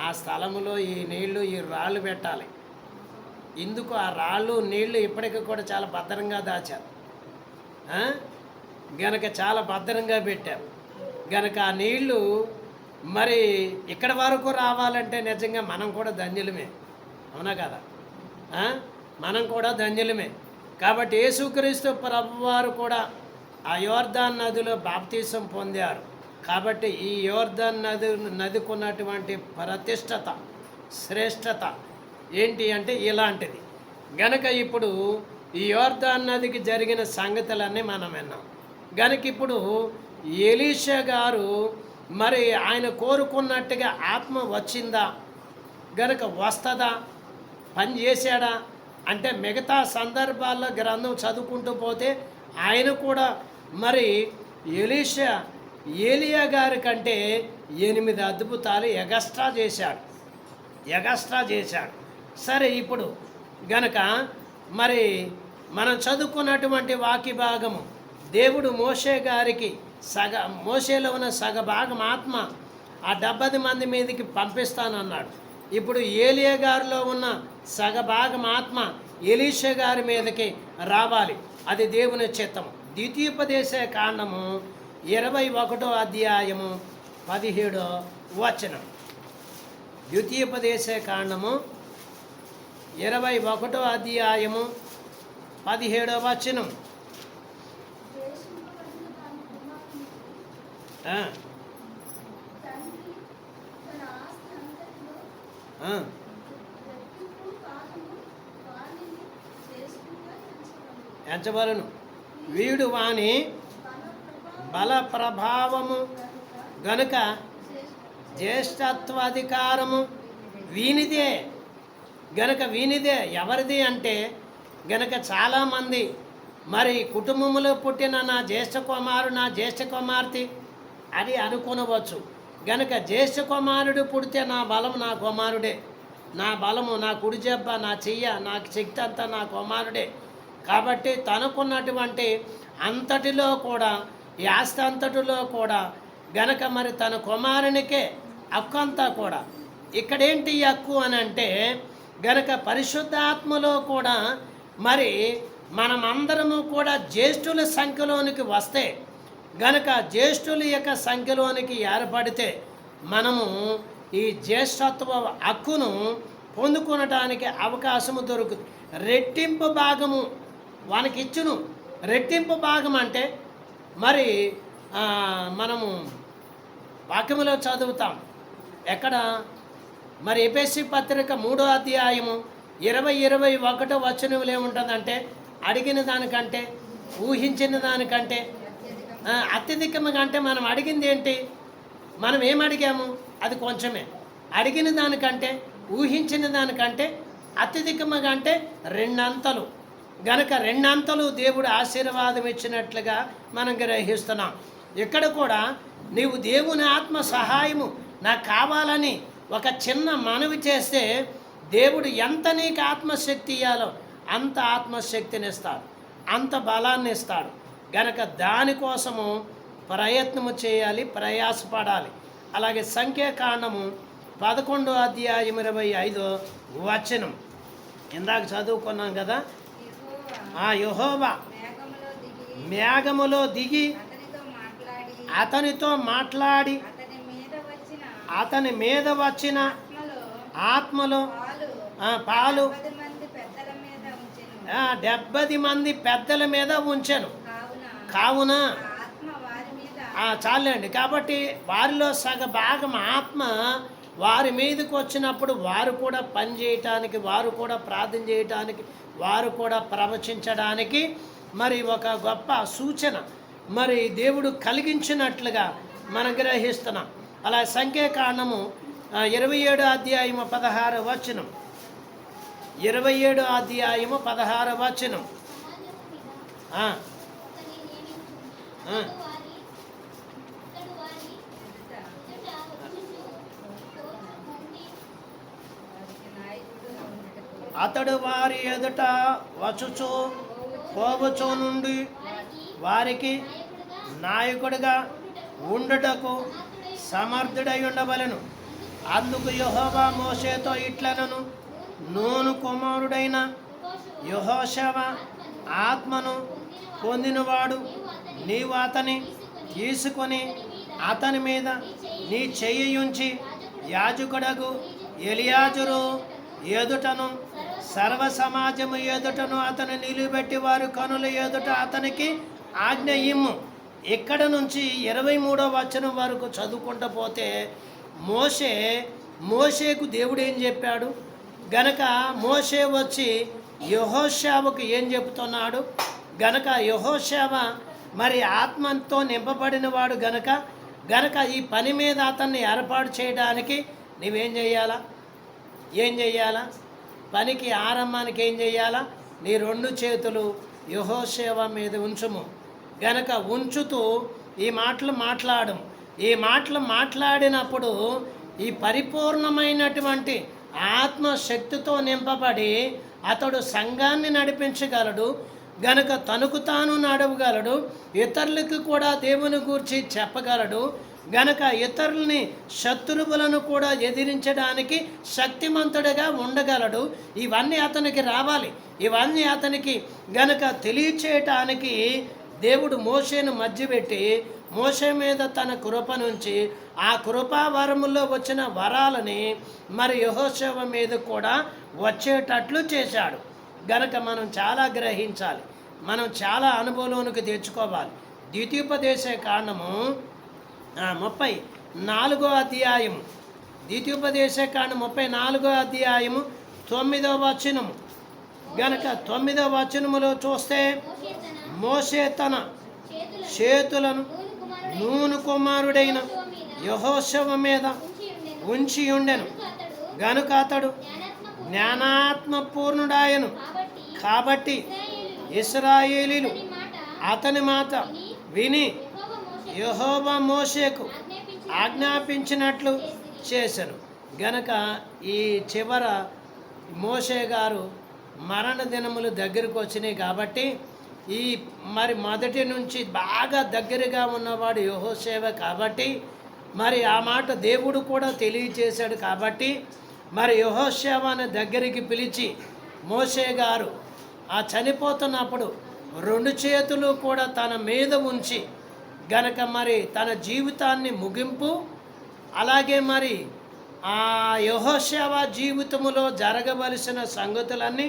ఆ స్థలములో ఈ నీళ్లు, ఈ రాళ్ళు పెట్టాలి. ఇందుకు ఆ రాళ్ళు నీళ్లు ఇప్పటికీ కూడా చాలా భద్రంగా దాచారు. గనక చాలా భద్రంగా పెట్టారు. గనక ఆ నీళ్లు మరి ఇక్కడ వరకు రావాలంటే నిజంగా మనం కూడా ధన్యులమే, అవునా కదా? మనం కూడా ధన్యులమే. కాబట్టి యేసుక్రీస్తు ప్రభువారు కూడా ఆ యోర్దాన్ నదిలో బాప్తీసం పొందారు. కాబట్టి ఈ యోర్దాన్ నదికి ఉన్నటువంటి ప్రతిష్టత, శ్రేష్టత ఏంటి అంటే ఇలాంటిది. గనక ఇప్పుడు ఈ యోర్దాన్ నదికి జరిగిన సంగతులన్నీ మనం విన్నాం. గనక ఇప్పుడు ఎలీషా గారు మరి ఆయన కోరుకున్నట్టుగా ఆత్మ వచ్చిందా, గనక వస్తుందా, పని చేశాడా అంటే, మిగతా సందర్భాల్లో గ్రంథం చదువుకుంటూ పోతే ఆయన కూడా మరి ఏలియా గారి కంటే 8 అద్భుతాలు ఎగస్ట్రా చేశాడు. సరే, ఇప్పుడు గనక మరి మనం చదువుకున్నటువంటి వాక్య భాగము, దేవుడు మోషే గారికి మోషేలో ఉన్న సగభాగం ఆత్మ ఆ 70 మంది మీదకి పంపిస్తానన్నాడు. ఇప్పుడు ఏలియా గారిలో ఉన్న సగభాగం ఆత్మ ఎలీషా గారి మీదకి రావాలి. అది దేవుని చిత్తము. ద్వితీయోపదేశ కాండము 21వ అధ్యాయము 17వ వచనం. ద్వితీయోపదేశ కాండము 21వ అధ్యాయము 17వ వచనం. ఎంచబలను, వీడు వాని బల ప్రభావము గనుక జ్యేష్ఠత్వాధికారము వీనిదే. ఎవరిది అంటే గనక చాలామంది మరి కుటుంబంలో పుట్టిన నా జ్యేష్ఠ కుమారుడు, నా జ్యేష్ఠ కుమార్తె అని అనుకునవచ్చు. గనక జ్యేష్ఠ కుమారుడు పుడితే నా బలం నా కుమారుడే, నా బలము నా కుడి జబ్బ, నా చెయ్య, నాకు శక్తి అంతా నా కుమారుడే. కాబట్టి తనకున్నటువంటి అంతటిలో కూడా, ఈ ఆస్తి అంతటిలో కూడా గనక మరి తన కుమారునికే హక్కు అంతా కూడా. ఇక్కడేంటి హక్కు అని అంటే, గనక పరిశుద్ధాత్మలో కూడా మరి మనమందరము కూడా జ్యేష్ఠుల సంఖ్యలోనికి వస్తే, గనక జ్యేష్ఠుల యొక్క సంఖ్యలోనికి ఏర్పడితే మనము ఈ జ్యేష్ఠత్వ హక్కును పొందుకొనటానికి అవకాశము దొరుకుతుంది. రెట్టింపు భాగము వానికి ఇచ్చును. రెట్టింపు భాగం అంటే మరి మనము వాక్యములో చదువుతాం. ఎక్కడ మరి ఎఫెసీ పత్రిక 3వ అధ్యాయము 20-21 వచనములు ఏముంటుందంటే, అడిగిన దానికంటే, ఊహించిన దానికంటే అత్యధికంగా. అంటే మనం అడిగింది ఏంటి? మనం ఏం అడిగాము? అది కొంచెమే. అడిగిన దానికంటే, ఊహించిన దానికంటే అత్యధికంగా అంటే 2 అంతలు. గనక 2 అంతలు దేవుడు ఆశీర్వాదం ఇచ్చినట్లుగా మనం గ్రహిస్తున్నాం. ఇక్కడ కూడా నీవు దేవుని ఆత్మ సహాయము నాకు కావాలని ఒక చిన్న మనవి చేస్తే దేవుడు ఎంత నీకు ఆత్మశక్తి ఇవ్వాలో అంత ఆత్మశక్తిని ఇస్తాడు, అంత బలాన్ని ఇస్తాడు. గనక దానికోసము ప్రయత్నము చేయాలి, ప్రయాసపడాలి. అలాగే సంఖ్యాకాండము 11వ అధ్యాయం 25వ వచనం ఇందాక చదువుకున్నాం కదా. యెహోవా మేఘములో దిగి అతనితో మాట్లాడి అతని మీద వచ్చిన ఆత్మలో పాలు 70 మంది పెద్దల మీద ఉంచెను. కావున చాలండి. కాబట్టి వారిలో భాగం ఆత్మ వారి మీదకి వచ్చినప్పుడు వారు కూడా పని చేయటానికి, వారు కూడా ప్రార్థన చేయటానికి, వారు కూడా ప్రవచించడానికి మరి ఒక గొప్ప సూచన మరి దేవుడు కలిగించినట్లుగా మనం గ్రహిస్తున్నాం. అలా సంఖ్యాకాండము 27వ అధ్యాయము 16వ వచనం, 27వ అధ్యాయము 16వ వచనం. అతడు వారి ఎదుట వచ్చుచు పోవచు నుండి వారికి నాయకుడిగా ఉండుటకు సమర్థుడై ఉండవలెను. అందుకు యెహోవా మోషేతో ఇట్లనను, నూను కుమారుడైన యెహోషువ ఆత్మను పొందినవాడు నీవు అతని తీసుకొని అతని మీద నీ చెయ్యి ఉంచి యాజకుడగు ఎలియాజరు ఎదుటను సర్వ సమాజము ఎదుటను అతను నిలువబెట్టి వారు కనుల ఎదుట అతనికి ఆజ్ఞ ఇమ్ము. ఇక్కడ నుంచి 23వ వచనం వరకు చదువుకుంటూ పోతే మోషేకు దేవుడు ఏం చెప్పాడు గనక మోషే వచ్చి యెహోషువకు ఏం చెబుతున్నాడు గనక యెహోషువ మరి ఆత్మతో నింపబడిన వాడు గనక ఈ పని మీద అతన్ని ఏర్పాటు చేయడానికి నువ్వేం చేయాలా? పనికి ఆరంభానికి ఏం చేయాలా? నీ 2 చేతులు యెహోషువ మీద ఉంచుము. గనక ఉంచుతూ ఈ మాటలు మాట్లాడినప్పుడు ఈ పరిపూర్ణమైనటువంటి ఆత్మశక్తితో నింపబడి అతడు సంఘాన్ని నడిపించగలడు. గనక తనకు తాను నడవగలడు, ఇతరులకు కూడా దేవుని గూర్చి చెప్పగలడు. గనక ఇతరులని శత్రువులను కూడా ఎదిరించడానికి శక్తిమంతుడిగా ఉండగలడు. ఇవన్నీ అతనికి రావాలి. ఇవన్నీ అతనికి గనక తెలియచేయటానికి దేవుడు మోషేను మధ్యపెట్టి మోషే మీద తన కృప నుంచి ఆ కృపావరములో వచ్చిన వరాలని మరి యెహోషువ మీద కూడా వచ్చేటట్లు చేశాడు. గనక మనం చాలా గ్రహించాలి, మనం చాలా అనుభవంలోనికి తెచ్చుకోవాలి. ద్వితీయోపదేశ కాండము 34వ అధ్యాయము, ద్వితీయోపదేశ కాండం 34వ అధ్యాయము 9వ వచనము. గనక 9వ వచనములో చూస్తే మోషే తన చేతులను నూను కుమారుడైన యెహోషువ మీద ఉంచి ఉండెను. గనుక అతడు జ్ఞానాత్మ పూర్ణుడాయను. కాబట్టి ఇశ్రాయేలీలు అతని మాట విని యెహోవా మోషేకు ఆజ్ఞాపించినట్లు చేశారు. గనక ఈ చివర మోషే గారు మరణ దినములు దగ్గరకు వచ్చినాయి. కాబట్టి ఈ మరి మొదటి నుంచి బాగా దగ్గరగా ఉన్నవాడు యెహోషువ. కాబట్టి మరి ఆ మాట దేవుడు కూడా తెలియచేశాడు. కాబట్టి మరి యెహోషువను దగ్గరికి పిలిచి మోషే గారు ఆ చనిపోతున్నప్పుడు 2 చేతులు కూడా తన మీద ఉంచి గనక మరి తన జీవితాన్ని ముగింపు, అలాగే మరి ఆ యెహోషువ జీవితములో జరగవలసిన సంగతులన్నీ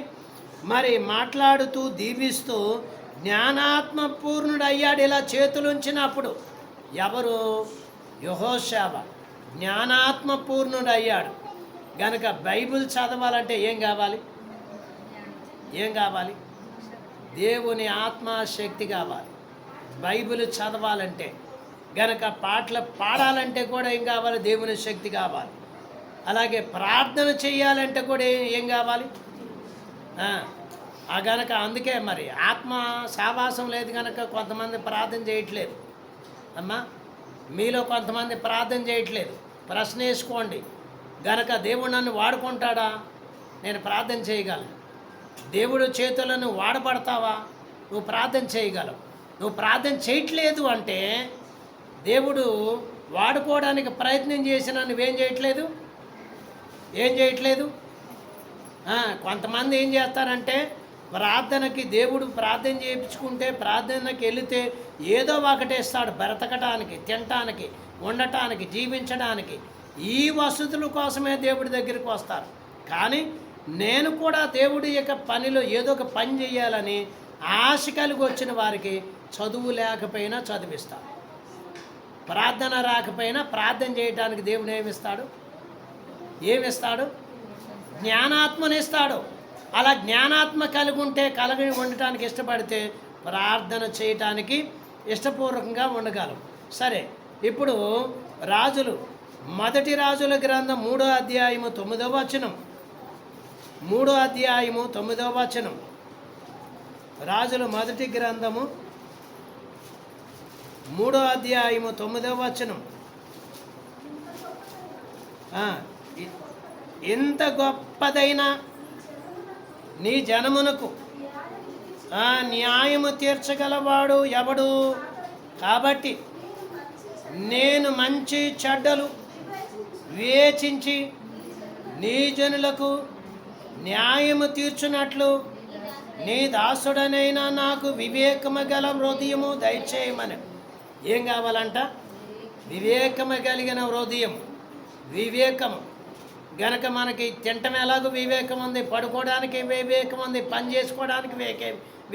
మరి మాట్లాడుతూ దీవిస్తూ జ్ఞానాత్మ పూర్ణుడయ్యాడు. ఇలా చేతులుంచినప్పుడు ఎవరు? యెహోషువ జ్ఞానాత్మ పూర్ణుడయ్యాడు. గనక బైబిల్ చదవాలంటే ఏం కావాలి? దేవుని ఆత్మశక్తి కావాలి. బైబిల్ చదవాలంటే గనక పాటలు పాడాలంటే కూడా ఏం కావాలి? దేవుని శక్తి కావాలి. అలాగే ప్రార్థన చేయాలంటే కూడా ఏం కావాలి? గనక అందుకే మరి ఆత్మ సావాసం లేదు కనుక కొంతమంది ప్రార్థన చేయట్లేదు. అమ్మా, మీలో కొంతమంది ప్రార్థన చేయట్లేదు. ప్రశ్న వేసుకోండి. గనక దేవుడు నన్ను వాడుకుంటాడా? నేను ప్రార్థన చేయగలను. దేవుడు చేతులను వాడబడతావా? నువ్వు ప్రార్థన చేయగలవు. నువ్వు ప్రార్థన చేయట్లేదు అంటే దేవుడు వాడుకోవడానికి ప్రయత్నం చేసినా నువ్వేం చేయట్లేదు, ఏం చేయట్లేదు. కొంతమంది ఏం చేస్తారంటే ప్రార్థనకి దేవుడు ప్రార్థన చేయించుకుంటే ప్రార్థనకి వెళితే ఏదో ఒకటేస్తాడు, బ్రతకటానికి, తినటానికి, ఉండటానికి, జీవించడానికి. ఈ వసతుల కోసమే దేవుడి దగ్గరికి వస్తారు. కానీ నేను కూడా దేవుడి యొక్క పనిలో ఏదో ఒక పని చేయాలని ఆశ కలిగి వచ్చిన వారికి చదువు లేకపోయినా చదివిస్తాడు, ప్రార్థన రాకపోయినా ప్రార్థన చేయడానికి దేవుడు ఏమిస్తాడు? జ్ఞానాత్మనిస్తాడు. అలా జ్ఞానాత్మ కలిగి ఉంటే, కలిగి ఉండటానికి ఇష్టపడితే ప్రార్థన చేయటానికి ఇష్టపూర్వకంగా ఉండగలం. సరే, ఇప్పుడు రాజులు, మొదటి రాజుల గ్రంథం 3వ అధ్యాయము 9వ వచనం. 3వ అధ్యాయము 9వ వచనం. రాజుల మొదటి గ్రంథము 3వ అధ్యాయము 9వ వచనం. ఇంత గొప్పదైన నీ జనమునకు న్యాయము తీర్చగలవాడు ఎవడు? కాబట్టి నేను మంచి చెడ్డలు వివేచించి నీ జనులకు న్యాయము తీర్చున్నట్లు నీ దాసుడనైనా నాకు వివేకము గల హృదయము దయచేయమని. ఏం కావాలంట? వివేకము కలిగిన హృదయం. వివేకము గనక మనకి తింటం ఎలాగో వివేకం ఉంది, పడుకోవడానికి వివేకం ఉంది, పని చేసుకోవడానికి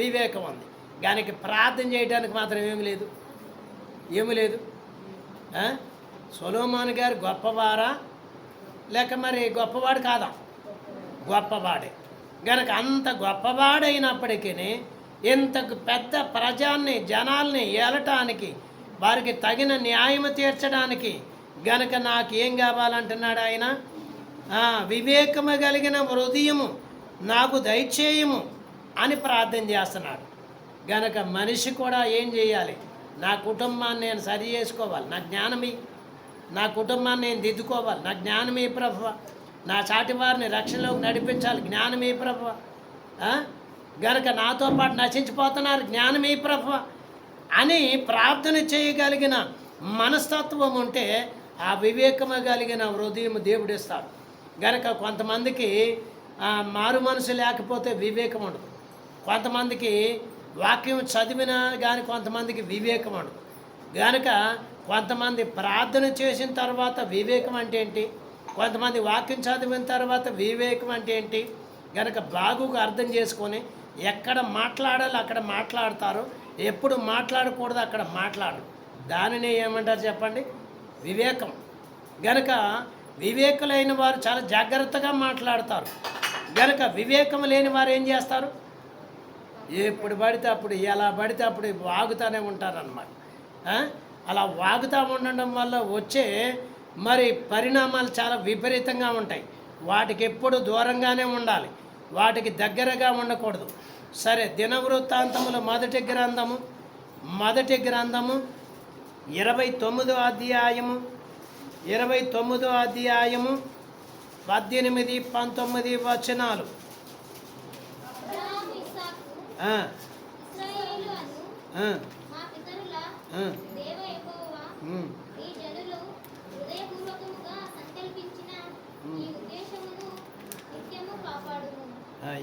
వివేకం ఉంది. దానికి ప్రార్థన చేయడానికి మాత్రం ఏమి లేదు. సొలొమోను గారు గొప్పవారా లేక మరి గొప్పవాడు కాదా? గొప్పవాడే. గనక అంత గొప్పవాడైనప్పటికీ ఇంత పెద్ద జనాల్ని ఏలటానికి, వారికి తగిన న్యాయం తీర్చడానికి గనక నాకు ఏం కావాలంటున్నాడు ఆయన? వివేకము కలిగిన హృదయము నాకు దయచేయము అని ప్రార్థన చేస్తున్నాడు. గనక మనిషి కూడా ఏం చేయాలి? నా కుటుంబాన్ని నేను సరి చేసుకోవాలి, నా జ్ఞానమి, నా కుటుంబాన్ని నేను దిద్దుకోవాలి, నా జ్ఞానమీ ప్రభువా, నా చాటి వారిని రక్షణలోకి నడిపించాలి, జ్ఞానమీ ప్రభువా. గనక నాతో పాటు నశించిపోతున్నారు, జ్ఞానమీ ప్రభువా అని ప్రార్థన చేయగలిగిన మనస్తత్వం ఉంటే ఆ వివేకము కలిగిన హృదయం దేవుడిస్తాడు. గనక కొంతమందికి మారు మనసు లేకపోతే వివేకం ఉండదు. కొంతమందికి వాక్యం చదివినా కానీ కొంతమందికి వివేకం ఉండదు. గనక కొంతమంది ప్రార్థన చేసిన తర్వాత వివేకం అంటే ఏంటి, కొంతమంది వాక్యం చదివిన తర్వాత వివేకం అంటే ఏంటి గనక బాగుగా అర్థం చేసుకొని ఎక్కడ మాట్లాడాలో అక్కడ మాట్లాడతారు, ఎప్పుడు మాట్లాడకూడదు అక్కడ మాట్లాడరు. దానిని ఏమంటారు చెప్పండి? వివేకం. గనక వివేకులైన వారు చాలా జాగ్రత్తగా మాట్లాడతారు. గనక వివేకం లేని వారు ఏం చేస్తారు? ఎప్పుడు పడితే అప్పుడు, ఎలా పడితే అప్పుడు వాగుతూనే ఉంటారన్నమాట. అలా వాగుతూ ఉండడం వల్ల వచ్చే మరి పరిణామాలు చాలా విపరీతంగా ఉంటాయి. వాటికి ఎప్పుడు దూరంగానే ఉండాలి, వాటికి దగ్గరగా ఉండకూడదు. సరే, దినవృత్తాంతముల మొదటి గ్రంథము 29వ అధ్యాయము 18, 19 వచనాలు.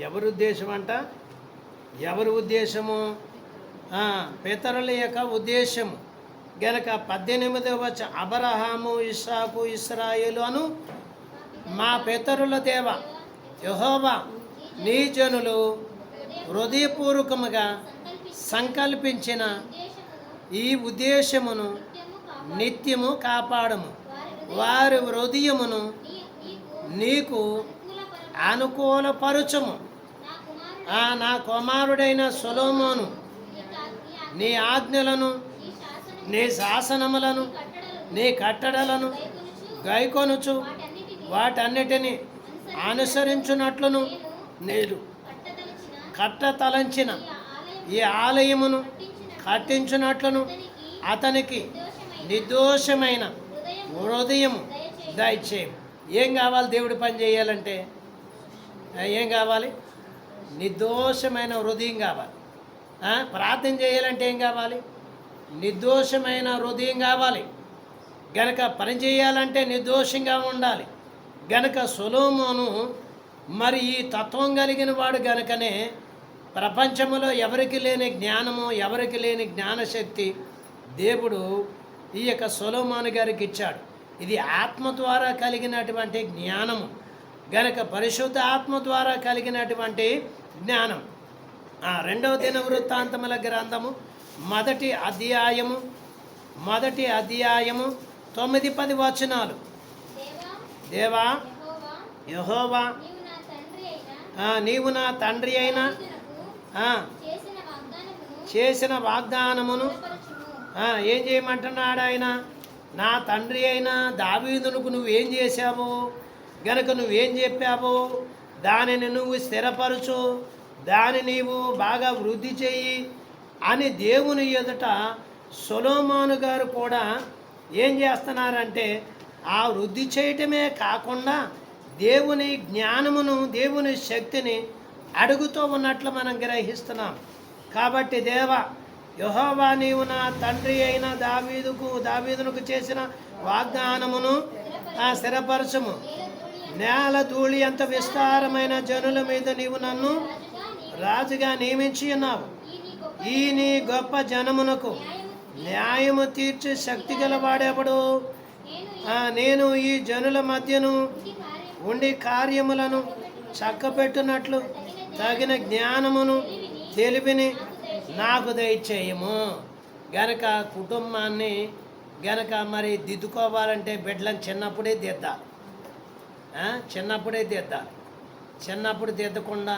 ఎవరి ఉద్దేశం అంట? ఎవరి ఉద్దేశము? పితరుల యొక్క ఉద్దేశము. గనక 18వ వచనం, అబ్రహాము, ఇస్సాకు, ఇశ్రాయేలు అను మా పితరుల దేవ యెహోవా నీ జనులు హృదయపూర్వకముగా సంకల్పించిన ఈ ఉద్దేశమును నిత్యము కాపాడము. వారి హృదయమును నీకు అనుకూలపరచుము. నా కుమారుడైన సొలొమోను నీ ఆజ్ఞలను, నీ శాసనములను, నీ కట్టడలను గైకొనుచు వాటన్నిటిని అనుసరించున్నట్లును నేను కట్టతలంచిన ఈ ఆలయమును కట్టించున్నట్లును అతనికి నిర్దోషమైన హృదయము దయచేయం. ఏం కావాలి దేవుడి పని చేయాలంటే? ఏం కావాలి? నిర్దోషమైన హృదయం కావాలి. ప్రార్థన చేయాలంటే ఏం కావాలి? నిర్దోషమైన హృదయం కావాలి. గనక పని చేయాలంటే నిర్దోషంగా ఉండాలి. గనక సొలొమోను మరి ఈ తత్వం కలిగిన వాడు గనుకనే ప్రపంచంలో ఎవరికి లేని జ్ఞానము, ఎవరికి లేని జ్ఞానశక్తి దేవుడు ఈ యొక్క సొలొమోను గారికి ఇచ్చాడు. ఇది ఆత్మ ద్వారా కలిగినటువంటి జ్ఞానము. గనక పరిశుద్ధ ఆత్మ ద్వారా కలిగినటువంటి జ్ఞానం. రెండవ దినవృత్తాంతముల గ్రంథము మొదటి అధ్యాయము 9-10 వచనాలు. దేవా యెహోవా, నీవు నా తండ్రి అయిన చేసిన వాగ్దానమును ఏం చేయమంటున్నాడు ఆయన? నా తండ్రి అయిన దావీదునకు నువ్వేం చేశావు గనక నువ్వేం చెప్పావు దానిని నువ్వు స్థిరపరచు, దాన్ని నీవు బాగా వృద్ధి చెయ్యి అని దేవుని ఎదుట సొలొమోను గారు కూడా ఏం చేస్తున్నారంటే ఆ వృద్ధి చేయటమే కాకుండా దేవుని జ్ఞానమును, దేవుని శక్తిని అడుగుతూ ఉన్నట్లు మనం గ్రహిస్తున్నాం. కాబట్టి దేవా యెహోవా, నీవు నా తండ్రి అయిన దావీదునకు చేసిన వాగ్దానమును స్థిరపరచము. నేల ధూళి అంత విస్తారమైన జనుల మీద నీవు నన్ను రాజుగా నియమించి ఉన్నావు. ఈ నీ గొప్ప జనమునకు న్యాయము తీర్చే శక్తి గలవాడెవడు? నేను ఈ జనుల మధ్యను ఉండి కార్యములను చక్కపెట్టునట్లు తగిన జ్ఞానమును, తెలివిని నాకు దయచేయము. గనక కుటుంబాన్ని గనక మరి దిద్దుకోవాలంటే బిడ్డలను చిన్నప్పుడే దిద్దాలి. చిన్నప్పుడు దిద్దకుండా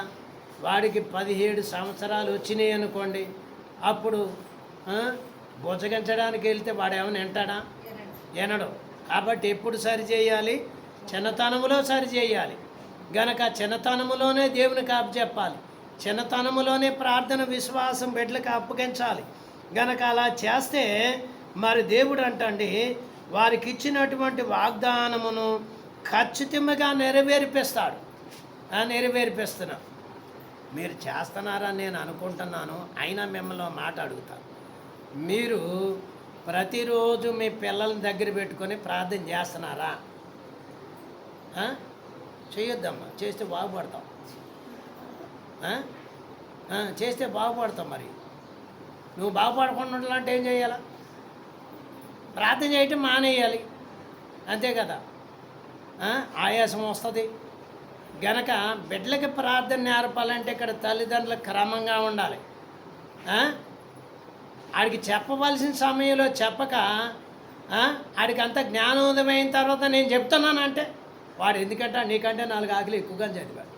వాడికి 17 సంవత్సరాలు వచ్చినాయి అనుకోండి, అప్పుడు బుజ్జగించడానికి వెళ్తే వాడు ఏమైనా వింటాడా? వినడు. కాబట్టి ఎప్పుడు సరి చేయాలి? చిన్నతనములో సరి చేయాలి. గనక చిన్నతనములోనే దేవునికి అప్పచెప్పాలి. చిన్నతనములోనే ప్రార్థన, విశ్వాసం బిడ్డలకు అప్పగించాలి. గనక అలా చేస్తే మరి దేవుడు అంటండి వారికి ఇచ్చినటువంటి వాగ్దానమును ఖచ్చితంగా నెరవేర్పిస్తున్నా. మీరు చేస్తున్నారని నేను అనుకుంటున్నాను. అయినా మిమ్మల్ని మాట అడుగుతాను. మీరు ప్రతిరోజు మీ పిల్లల్ని దగ్గర పెట్టుకొని ప్రార్థన చేస్తున్నారా? చేయొద్దమ్మా. చేస్తే బాగుపడతాం. చేస్తే బాగుపడతాం. మరి నువ్వు బాగుపడకుండా ఉండాలంటే ఏం చేయాలా? ప్రార్థన చేయటం మానేయాలి. అంతే కదా. ఆయాసం వస్తుంది. గనక బిడ్డలకి ప్రార్థన నేర్పాలంటే ఇక్కడ తల్లిదండ్రులు క్రమంగా ఉండాలి. ఆడికి చెప్పవలసిన సమయంలో చెప్పక ఆడికి అంత జ్ఞానోదయమైన తర్వాత నేను చెప్తున్నానంటే వాడు ఎందుకంటే నీకంటే 4 ఆకులు ఎక్కువగా చదివాడు.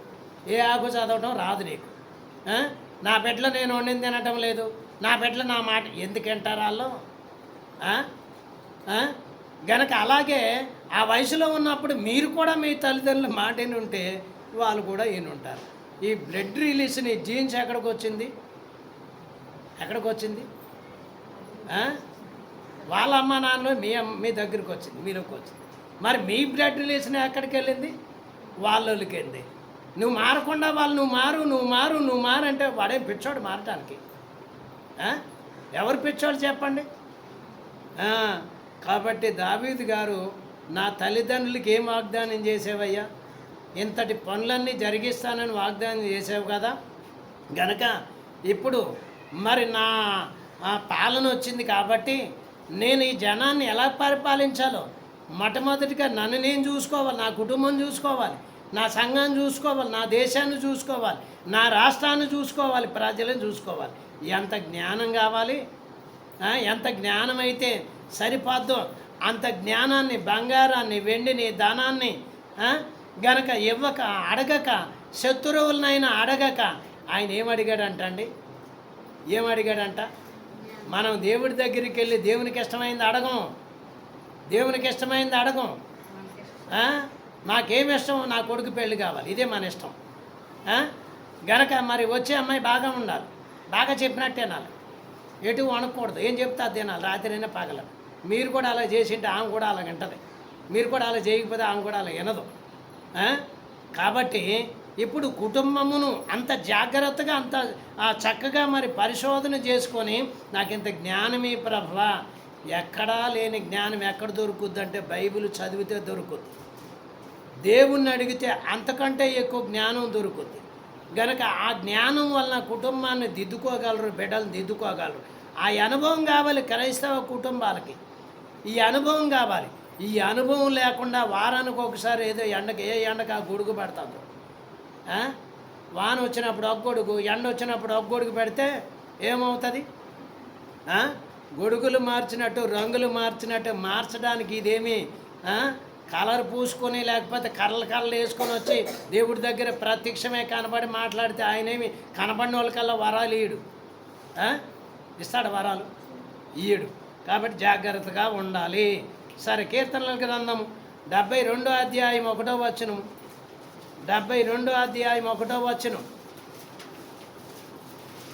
ఏ ఆకు చదవటం రాదు నీకు. నా బిడ్డలు నేను వండింది తినటం లేదు, నా బిడ్డలు నా మాట ఎందుకు వింటారు వాళ్ళు? గనక అలాగే ఆ వయసులో ఉన్నప్పుడు మీరు కూడా మీ తల్లిదండ్రుల మాట విని ఉంటే వాళ్ళు కూడా విని ఉంటారు. ఈ బ్లడ్ రిలీజ్ని జీన్స్ ఎక్కడికి వచ్చింది? వాళ్ళ అమ్మ నాన్నలు మీ దగ్గరికి వచ్చింది, మీలోకి వచ్చింది. మరి మీ బ్లడ్ రిలీజ్ని ఎక్కడికి వెళ్ళింది? వాళ్ళకి వెళ్ళింది. నువ్వు మారకుండా వాళ్ళు నువ్వు మారు అంటే వాడేం పిచ్చోడు మారటానికి? ఎవరు పిచ్చోడు చెప్పండి? కాబట్టి దావీదు గారు, నా తల్లిదండ్రులకి ఏం వాగ్దానం చేసేవయ్యా? ఇంతటి పనులన్నీ జరిగిస్తానని వాగ్దానం చేసావు కదా. గనక ఇప్పుడు మరి నా పాలన వచ్చింది కాబట్టి నేను ఈ జనాన్ని ఎలా పరిపాలించాలో మొట్టమొదటిగా నన్ను నేను చూసుకోవాలి, నా కుటుంబం చూసుకోవాలి, నా సంఘాన్ని చూసుకోవాలి, నా దేశాన్ని చూసుకోవాలి, నా రాష్ట్రాన్ని చూసుకోవాలి, ప్రజలను చూసుకోవాలి. ఎంత జ్ఞానం కావాలి? ఎంత జ్ఞానం అయితే సరిపోద్దో అంత జ్ఞానాన్ని, బంగారాన్ని, వెండిని, ధనాన్ని గనక ఇవ్వక, అడగక, శత్రువులనైనా అడగక ఆయన ఏమడిగాడంటండి? మనం దేవుడి దగ్గరికి వెళ్ళి దేవునికి ఇష్టమైంది అడగం. నాకేమి ఇష్టం? నా కొడుకు పెళ్ళి కావాలి, ఇదే మన ఇష్టం. గనక మరి వచ్చే అమ్మాయి బాగా ఉండాలి, బాగా చెప్పినట్టే తినాలి, ఎటు అనకూడదు, ఏం చెప్తే అది తినాలి, రాత్రైనా పగల. మీరు కూడా అలా చేసింటే ఆమె కూడా అలా వింటది, మీరు కూడా అలా చేయకపోతే ఆమె కూడా అలా వినదు. కాబట్టి ఇప్పుడు కుటుంబమును అంత జాగ్రత్తగా అంత చక్కగా మరి పరిశోధన చేసుకొని నాకు ఇంత జ్ఞానమే ప్రభువా, ఎక్కడా లేని జ్ఞానం ఎక్కడ దొరుకుద్ది అంటే బైబిల్ చదివితే దొరుకుద్ది. దేవుణ్ణి అడిగితే అంతకంటే ఎక్కువ జ్ఞానం దొరుకుద్ది. గనక ఆ జ్ఞానం వలన కుటుంబాన్ని దిద్దుకోగలరు, బిడ్డలు దిద్దుకోగలరు. ఆ అనుభవం కావాలి క్రైస్తవ కుటుంబాలకి. ఈ అనుభవం కావాలి. ఈ అనుభవం లేకుండా వారానికి ఒకసారి ఏదో ఏ ఎండకు ఆ గొడుగు పెడతాడు. వాన వచ్చినప్పుడు ఒక గొడుగు, ఎండ వచ్చినప్పుడు ఒక గొడుగు పెడితే ఏమవుతుంది? గొడుగులు మార్చినట్టు, రంగులు మార్చినట్టు మార్చడానికి ఇదేమి కలర్ పూసుకొని లేకపోతే కర్రలు వేసుకొని వచ్చి దేవుడి దగ్గర ప్రత్యక్షమే కనబడి మాట్లాడితే ఆయనేమి కనబడిన వాళ్ళకల్లా వరాలు ఇస్తాడు, వరాలు ఈయుడు. కాబట్టి జాగ్రత్తగా ఉండాలి. సరే, కీర్తనల గ్రంథము 72వ అధ్యాయం 1వ వచనం. 72వ అధ్యాయం 1వ వచనం.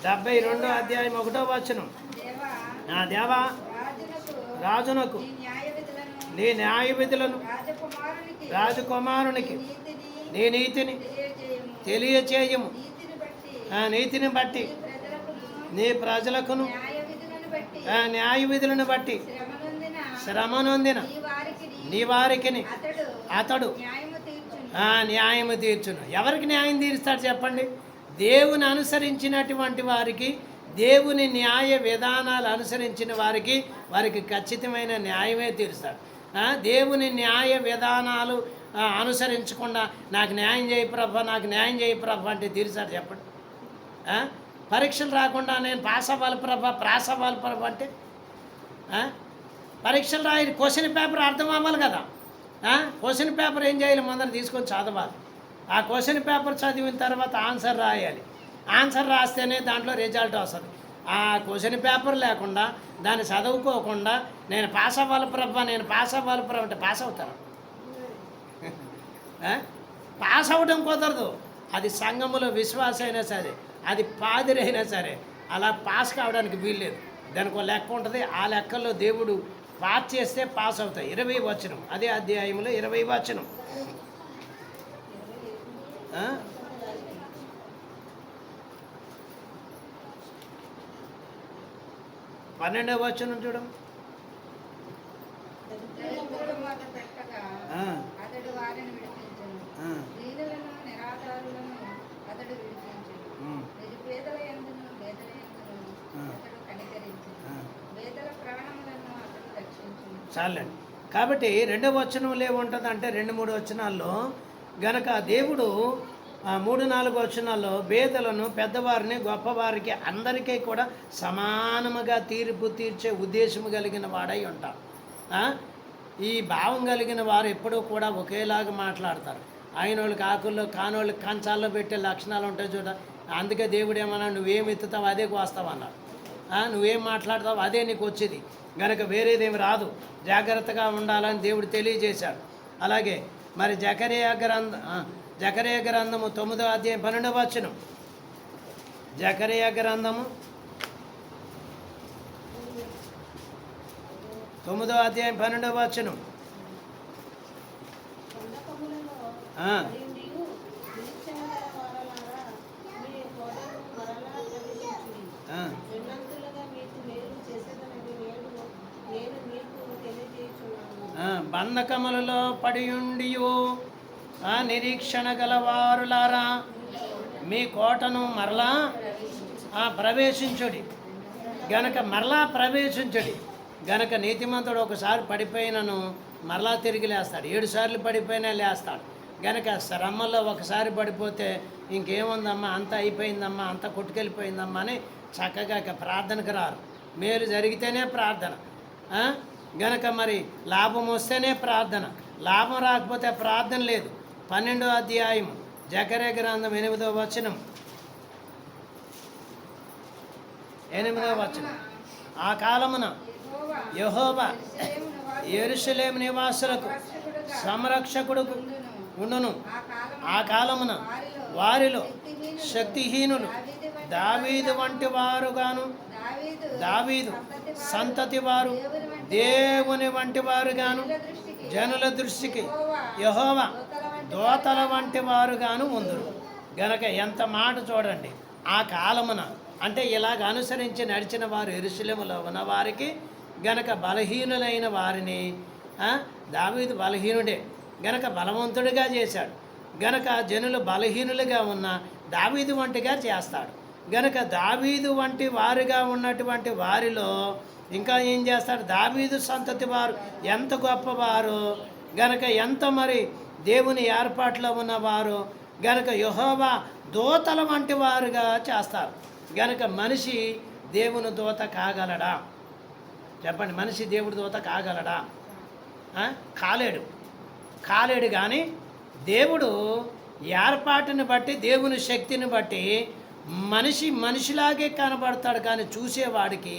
72వ అధ్యాయం 1వ వచనం. దేవా, రాజునకు నీ న్యాయ విధులను, రాజకుమారునికి నీ నీతిని తెలియచేయము. నీతిని బట్టి నీ ప్రజలకును న్యాయ విధులను బట్టి శ్రమనొందిన నీ వారికి అతడు న్యాయము తీర్చును. ఎవరికి న్యాయం తీరుస్తాడు చెప్పండి? దేవుని అనుసరించినటువంటి వారికి, దేవుని న్యాయ విధానాలు అనుసరించిన వారికి ఖచ్చితమైన న్యాయమే తీరుస్తాడు. దేవుని న్యాయ విధానాలు అనుసరించకుండా నాకు న్యాయం చేయి ప్రభా, నాకు న్యాయం చేయి ప్రభా అంటే తీరుస్తాడు చెప్పండి? పరీక్షలు రాకుండా నేను పాస్ అవ్వాలి ప్రభా, పాస్ అవ్వాలి ప్రభా అంటే పరీక్షలు రాయి, క్వశ్చన్ పేపర్ అర్థం అవ్వాలి కదా. క్వశ్చన్ పేపర్ ఏం చేయాలి? ముందర తీసుకొని చదవాలి. ఆ క్వశ్చన్ పేపర్ చదివిన తర్వాత ఆన్సర్ రాయాలి. ఆన్సర్ రాస్తేనే దాంట్లో రిజల్ట్ వస్తుంది. ఆ క్వశ్చన్ పేపర్ లేకుండా దాన్ని చదువుకోకుండా నేను పాస్ అవ్వాలి ప్రభా, నేను పాస్ అవ్వాలి ప్రభా అంటే పాస్ అవుతారు? పాస్ అవ్వడం కుదరదు. అది సంఘములో విశ్వాస అయినా సరే, అది పాదిరైనా సరే అలా పాస్ కావడానికి వీల్లేదు. దానికి ఒక లెక్క ఉంటుంది. ఆ లెక్కల్లో దేవుడు పాస్ చేస్తే పాస్ అవుతాయి. 20 వచనం, అదే అధ్యాయంలో 20 వచనం. 12వ వచనం చూడం. చాలండి. కాబట్టి 2వ వచనంలో ఏముంటుంది అంటే 2-3 వచనాల్లో గనక దేవుడు 3-4 వచనాల్లో పేదలను, పెద్దవారిని, గొప్పవారికి అందరికీ కూడా సమానముగా తీర్పు తీర్చే ఉద్దేశము కలిగిన వాడై ఉంటాం. ఈ భావం కలిగిన వారు ఎప్పుడూ కూడా ఒకేలాగా మాట్లాడతారు. అయిన వాళ్ళకి ఆకుల్లో, కానోళ్ళకి కంచాల్లో పెట్టే లక్షణాలు ఉంటాయి చూడ. అందుకే దేవుడు ఏమన్నా నువ్వేం ఎత్తుతావు అదే కోస్తావు అన్నాడు. నువ్వేం మాట్లాడతావు అదే నీకు వచ్చేది, గనక వేరేదేమి రాదు, జాగ్రత్తగా ఉండాలని దేవుడు తెలియజేశాడు. అలాగే మరి జకరియా గ్రంథము 9వ అధ్యాయం 12వ వచనం. జకరియా గ్రంథము 9వ అధ్యాయం 12వ వచనం. బంధకములలో పడియుండియు నిరీక్షణ గలవారులారా మీ కోటను మరలా ప్రవేశించుడి. గనక మరలా ప్రవేశించుడి. గనక నీతిమంతుడు ఒకసారి పడిపోయినను మరలా తిరిగి లేస్తాడు. 7 సార్లు పడిపోయినా లేస్తాడు. గనక శ్రమల్లో ఒకసారి పడిపోతే ఇంకేముందమ్మా, అంతా అయిపోయిందమ్మా, అంతా కొట్టుకెళ్ళిపోయిందమ్మా అని చక్కగా ప్రార్థనకు రారు. మేలు జరిగితేనే ప్రార్థన. గనక మరి లాభం వస్తేనే ప్రార్థన, లాభం రాకపోతే ప్రార్థన లేదు. 12వ అధ్యాయం జకరియా గ్రంథం 8వ వచనం. 8వ వచనం. ఆ కాలమున యెహోవా యెరూషలేము నివాసులకు సంరక్షకుడు ఉండును. ఆ కాలమున వారిలో శక్తిహీనులు దావీదు వంటి వారుగాను, దావీదు సంతతి వారు దేవుని వంటి వారుగాను, జనుల దృష్టికి యెహోవా దోతల వంటి వారుగాను ఉందురు. గనక ఎంత మాట చూడండి. ఆ కాలమున అంటే ఇలాగ అనుసరించి నడిచిన వారు యెరూషలేములో ఉన్న వారికి గనక బలహీనులైన వారిని దావీదు బలహీనుడే గనక బలవంతుడిగా చేశాడు. గనక జనులు బలహీనులుగా ఉన్న దావీదు వంటిగా చేస్తాడు. గనక దావీదు వంటి వారుగా ఉన్నటువంటి వారిలో ఇంకా ఏం చేస్తాడు? దావీదు సంతతి వారు ఎంత గొప్పవారు గనక, ఎంత మరి దేవుని ఏర్పాట్లో ఉన్నవారు గనక యెహోవా దూతల వంటి వారుగా చేస్తారు. గనక మనిషి దేవుని దూత కాగలడా? చెప్పండి, మనిషి దేవుడి దూత కాగలడా? కాలేడు. కానీ దేవుడు ఏర్పాటుని బట్టి, దేవుని శక్తిని బట్టి మనిషిలాగే కనబడతాడు, కానీ చూసేవాడికి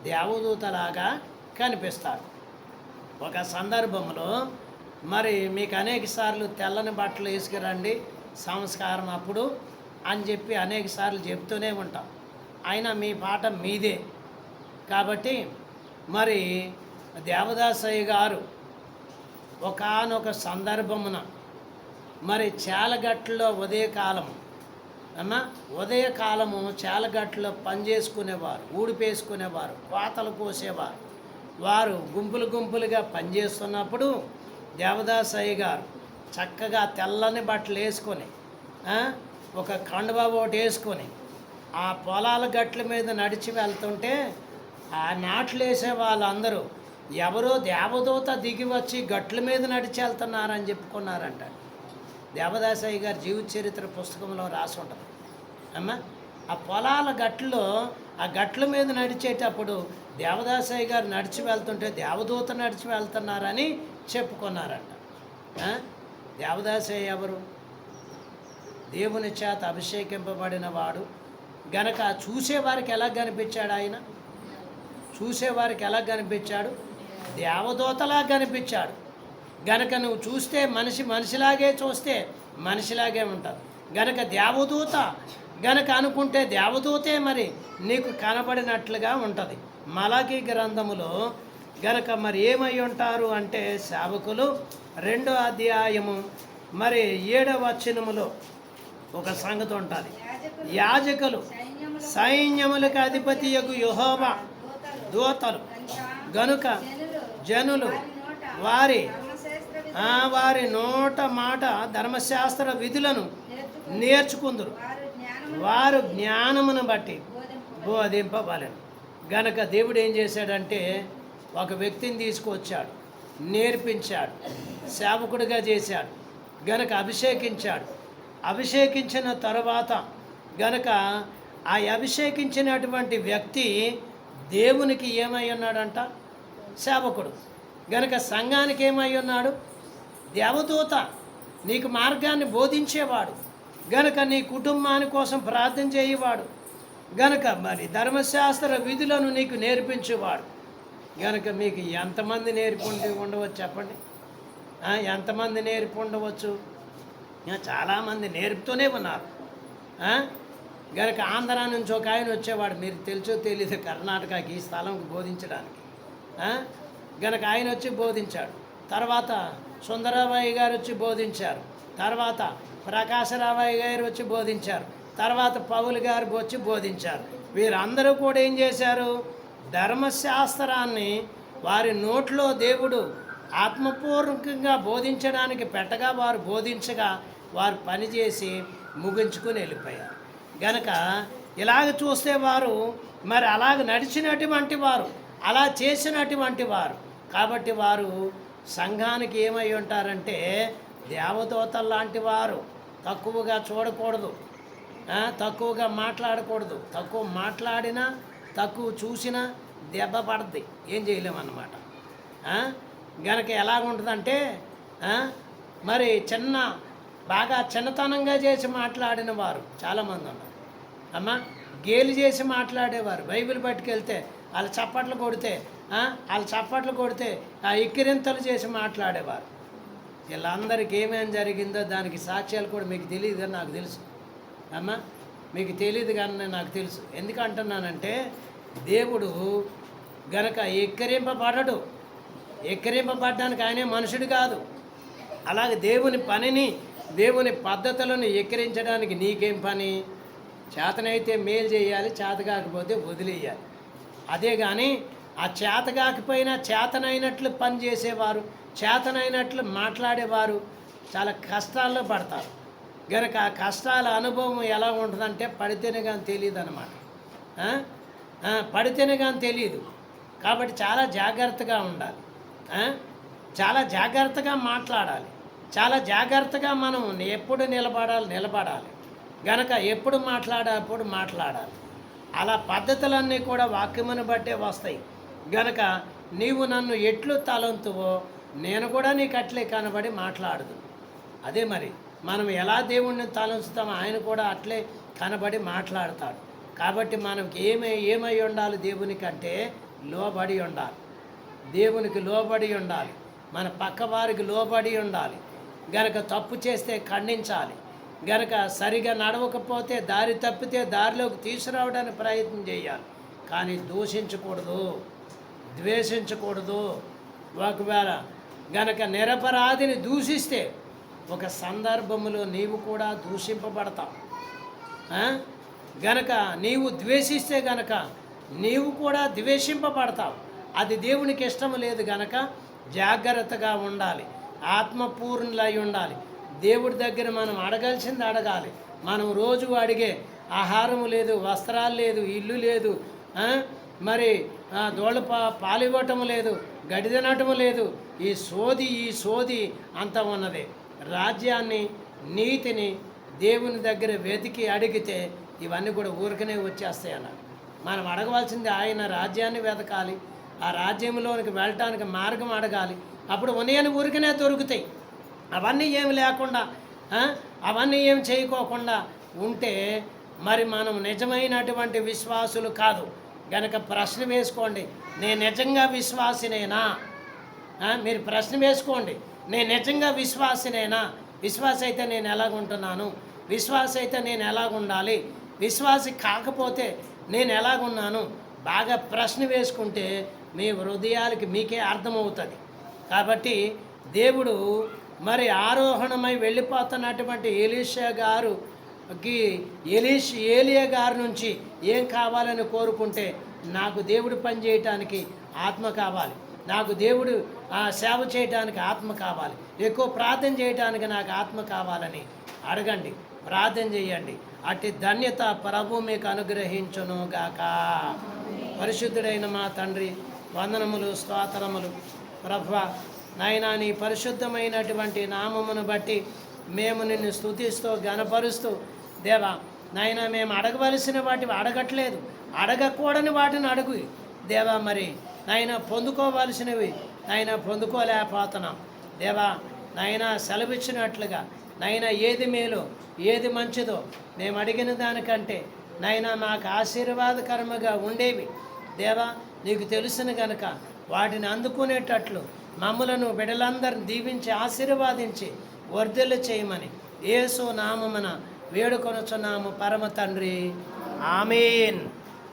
దేవదూతలాగా కనిపిస్తాడు. ఒక సందర్భంలో మరి మీకు అనేక సార్లు తెల్లని బట్టలు వేసుకురండి సంస్కారం అప్పుడు అని చెప్పి అనేక సార్లు చెప్తూనే ఉంటాం. అయినా మీ పాట మీదే కాబట్టి మరి దేవదాసయ్య గారు ఒకానొక సందర్భమున మరి చాలగట్టులో ఉదయకాలము చాలగట్టులో పనిచేసుకునేవారు, ఊడిపేసుకునేవారు, కోతలు కోసేవారు. వారు గుంపులుగా పనిచేస్తున్నప్పుడు దేవదాసయ్య గారు చక్కగా తెల్లని బట్టలు వేసుకొని ఒక కండువా ఒకటి వేసుకొని ఆ పొలాల గట్ల మీద నడిచి వెళ్తుంటే ఆ నాట్లు వేసే వాళ్ళందరూ ఎవరో దేవదూత దిగి వచ్చి గట్ల మీద నడిచి వెళ్తున్నారని చెప్పుకున్నారంట. దేవదాసయ్య గారి జీవిత చరిత్ర పుస్తకంలో రాసి ఉంటుంది ఆ పొలాల గట్లో ఆ గట్ల మీద నడిచేటప్పుడు దేవదాసయ్య గారు నడిచి వెళ్తుంటే దేవదూత నడిచి వెళ్తున్నారని చెప్పుకున్నారంట. దేవదాసయ్య ఎవరు? దేవుని చేత అభిషేకింపబడిన వాడు గనక చూసేవారికి ఎలా కనిపించాడు? ఆయన చూసేవారికి ఎలా కనిపించాడు? దేవదూతలా కనిపించాడు. గనక నువ్వు చూస్తే మనిషిలాగే చూస్తే మనిషిలాగే ఉంటుంది. గనక దేవదూత గనక అనుకుంటే దేవదూతే మరి నీకు కనబడినట్లుగా ఉంటుంది. మలాకీ గ్రంథములో గనక మరి ఏమై ఉంటారు అంటే సేవకులు 2వ అధ్యాయము మరి 7వ వచనములో ఒక సంగతి ఉంటుంది. యాజకులు సైన్యములకు అధిపతియగు యెహోవా దూతలు గనుక జనులు వారి నోట మాట ధర్మశాస్త్ర విధులను నేర్చుకుందురు, వారు జ్ఞానమును బట్టి బోధింపబలెను. గనక దేవుడు ఏం చేశాడంటే ఒక వ్యక్తిని తీసుకొచ్చాడు, నేర్పించాడు, సేవకుడిగా చేశాడు, గనక అభిషేకించిన తర్వాత గనక ఆ అభిషేకించినటువంటి వ్యక్తి దేవునికి ఏమై ఉన్నాడంట? సేవకుడు. గనక సంఘానికి ఏమై ఉన్నాడు? దేవదూత. నీకు మార్గాన్ని బోధించేవాడు, గనక నీ కుటుంబాని కోసం ప్రార్థన చేయవాడు, గనక మరి ధర్మశాస్త్ర విధులను నీకు నేర్పించేవాడు. గనక మీకు ఎంతమంది ఉండవచ్చు చెప్పండి? ఎంతమంది ఉండవచ్చు? చాలామంది నేర్పుతూనే ఉన్నారు. గనక ఆంధ్ర నుంచి ఒక ఆయన వచ్చేవాడు, మీరు తెలుసో తెలీదు, కర్ణాటకకి ఈ స్థలంకి బోధించడానికి. గనక ఆయన వచ్చి బోధించాడు. తర్వాత సుందరరామయ్య గారు వచ్చి బోధించారు. తర్వాత ప్రకాశరామయ్య గారు వచ్చి బోధించారు. తర్వాత పౌలు గారు వచ్చి బోధించారు. వీరందరూ కూడా ఏం చేశారు? ధర్మశాస్త్రాన్ని వారి నోట్లో దేవుడు ఆత్మపూర్వకంగా బోధించడానికి పెట్టగా వారు బోధించగా వారు పనిచేసి ముగించుకొని వెళ్ళిపోయారు. గనక ఇలాగ చూస్తే వారు మరి అలాగ నడిచినటువంటి వారు, అలా చేసినటువంటి వారు కాబట్టి వారు సంఘానికి ఏమై ఉంటారంటే దేవదూతలు లాంటి వారు. తక్కువగా చూడకూడదు, తక్కువగా మాట్లాడకూడదు. తక్కువ మాట్లాడినా తక్కువ చూసినా దెబ్బ పడుద్ది, ఏం చేయలేమన్నమాట. గనక ఎలాగుంటుందంటే మరి బాగా చిన్నతనంగా చేసి మాట్లాడిన వారు చాలామంది ఉన్నారు. గేలి చేసి మాట్లాడేవారు. బైబిల్ పట్టుకెళ్తే వాళ్ళు చప్పట్లు కొడితే ఆ ఎక్కిరింతలు చేసి మాట్లాడేవారు. వీళ్ళందరికీ ఏమేమి జరిగిందో దానికి సాక్ష్యాలు కూడా మీకు తెలియదు కానీ నాకు తెలుసు. మీకు తెలియదు కానీ నాకు తెలుసు. ఎందుకంటున్నానంటే దేవుడు గనక ఎక్కిరింపబడ్డానికి ఆయనే మనుషుడు కాదు. అలాగే దేవుని పనిని దేవుని పద్ధతులను ఎక్కిరించడానికి నీకేం పని? చేతనైతే మేలు చేయాలి, చేత కాకపోతే వదిలేయాలి. అదే కానీ ఆ చేత కాకపోయినా చేతనైనట్లు పని చేసేవారు, చేతనైనట్లు మాట్లాడేవారు చాలా కష్టాల్లో పడతారు. గనక ఆ కష్టాల అనుభవం ఎలా ఉంటుందంటే పడితేనే కానీ తెలియదు అన్నమాట. పడితేనే కానీ తెలియదు. కాబట్టి చాలా జాగ్రత్తగా ఉండాలి, చాలా జాగ్రత్తగా మాట్లాడాలి, చాలా జాగ్రత్తగా మనం ఎప్పుడు నిలబడాలి. గనక ఎప్పుడు అప్పుడు మాట్లాడాలి. అలా పద్ధతులన్నీ కూడా వాక్యమును బట్టే వస్తాయి. గనక నీవు నన్ను ఎట్లు తలంతువో నేను కూడా నీకు అట్లే కనబడి మాట్లాడదు. అదే మరి మనం ఎలా దేవుణ్ణి తలంచుతామో ఆయన కూడా అట్లే కనబడి మాట్లాడతాడు. కాబట్టి మనకి ఏమై ఉండాలి? దేవునికి అంటే లోబడి ఉండాలి, దేవునికి లోబడి ఉండాలి, మన పక్క వారికి లోబడి ఉండాలి. గనక తప్పు చేస్తే ఖండించాలి, గనక సరిగా నడవకపోతే దారి తప్పితే దారిలోకి తీసుకురావడానికి ప్రయత్నం చేయాలి. కానీ దూషించకూడదు, ద్వేషించకూడదు. ఒకవేళ గనక నిరపరాధిని దూషిస్తే ఒక సందర్భంలో నీవు కూడా దూషింపబడతావు. గనక నీవు ద్వేషిస్తే గనక నీవు కూడా ద్వేషింపబడతావు. అది దేవునికి ఇష్టం లేదు. గనక జాగ్రత్తగా ఉండాలి, ఆత్మపూర్ణులై ఉండాలి. దేవుడి దగ్గర మనం అడగాల్సింది అడగాలి. మనం రోజు అడిగే ఆహారము లేదు, వస్త్రాలు లేదు, ఇల్లు లేదు, మరి దోళ్ళ పాలివ్వటం లేదు, గడి తినటం లేదు. ఈ సోది అంత ఉన్నది. రాజ్యాన్ని, నీతిని దేవుని దగ్గర వెతికి అడిగితే ఇవన్నీ కూడా ఊరికనే వచ్చేస్తాయి అన్నాడు. మనం అడగవలసింది ఆయన రాజ్యాన్ని వెతకాలి, ఆ రాజ్యంలోనికి వెళ్ళటానికి మార్గం అడగాలి. అప్పుడు ఉన్నాయని ఊరికనే దొరుకుతాయి. అవన్నీ ఏమి లేకుండా, అవన్నీ ఏం చేయకోకుండా ఉంటే మరి మనం నిజమైనటువంటి విశ్వాసులు కాదు. గనక ప్రశ్న వేసుకోండి, నేను నిజంగా విశ్వాసినేనా? మీరు ప్రశ్న వేసుకోండి, నేను నిజంగా విశ్వాసినేనా? విశ్వాస అయితే నేను ఎలాగుంటున్నాను? విశ్వాస అయితే నేను ఎలాగుండాలి? విశ్వాసి కాకపోతే నేను ఎలాగున్నాను? బాగా ప్రశ్న వేసుకుంటే మీ హృదయాలకి మీకే అర్థమవుతుంది. కాబట్టి దేవుడు మరి ఆరోహణమై వెళ్ళిపోతున్నటువంటి ఏలియా గారి నుంచి ఏం కావాలని కోరుకుంటే, నాకు దేవుడు పని చేయటానికి ఆత్మ కావాలి, నాకు దేవుడు సేవ చేయడానికి ఆత్మ కావాలి, ఎక్కువ ప్రార్థన చేయడానికి నాకు ఆత్మ కావాలని అడగండి, ప్రార్థన చేయండి. అట్టి ధన్యత ప్రభు మీకు అనుగ్రహించును గాక. పరిశుద్ధుడైన మా తండ్రి, వందనములు, స్తోత్రములు. ప్రభువా నాయనా, నీ పరిశుద్ధమైనటువంటి నామమును బట్టి మేము నిన్ను స్తుతిస్తూ గణపరుస్తూ, దేవా నాయనా, మేము అడగవలసిన వాటివి అడగట్లేదు, అడగకూడని వాటిని అడుగు దేవా. మరి నాయనా పొందుకోవలసినవి నాయనా పొందుకోలేకపోతున్నాం దేవా. నాయనా సెలవిచ్చినట్లుగా నాయనా ఏది మేలో ఏది మంచిదో మేము అడిగిన దానికంటే నాయనా మాకు ఆశీర్వాదకరముగా ఉండేవి దేవా. నీకు తెలుసును గనక వాటిని అందుకునేటట్లు మమ్ములను బిడ్డలందరిని దీవించి ఆశీర్వాదించి వర్ధిల్లు చేయమని యేసు నామమున వేడుకొనుచున్నాము పరమ తండ్రి. ఆమేన్.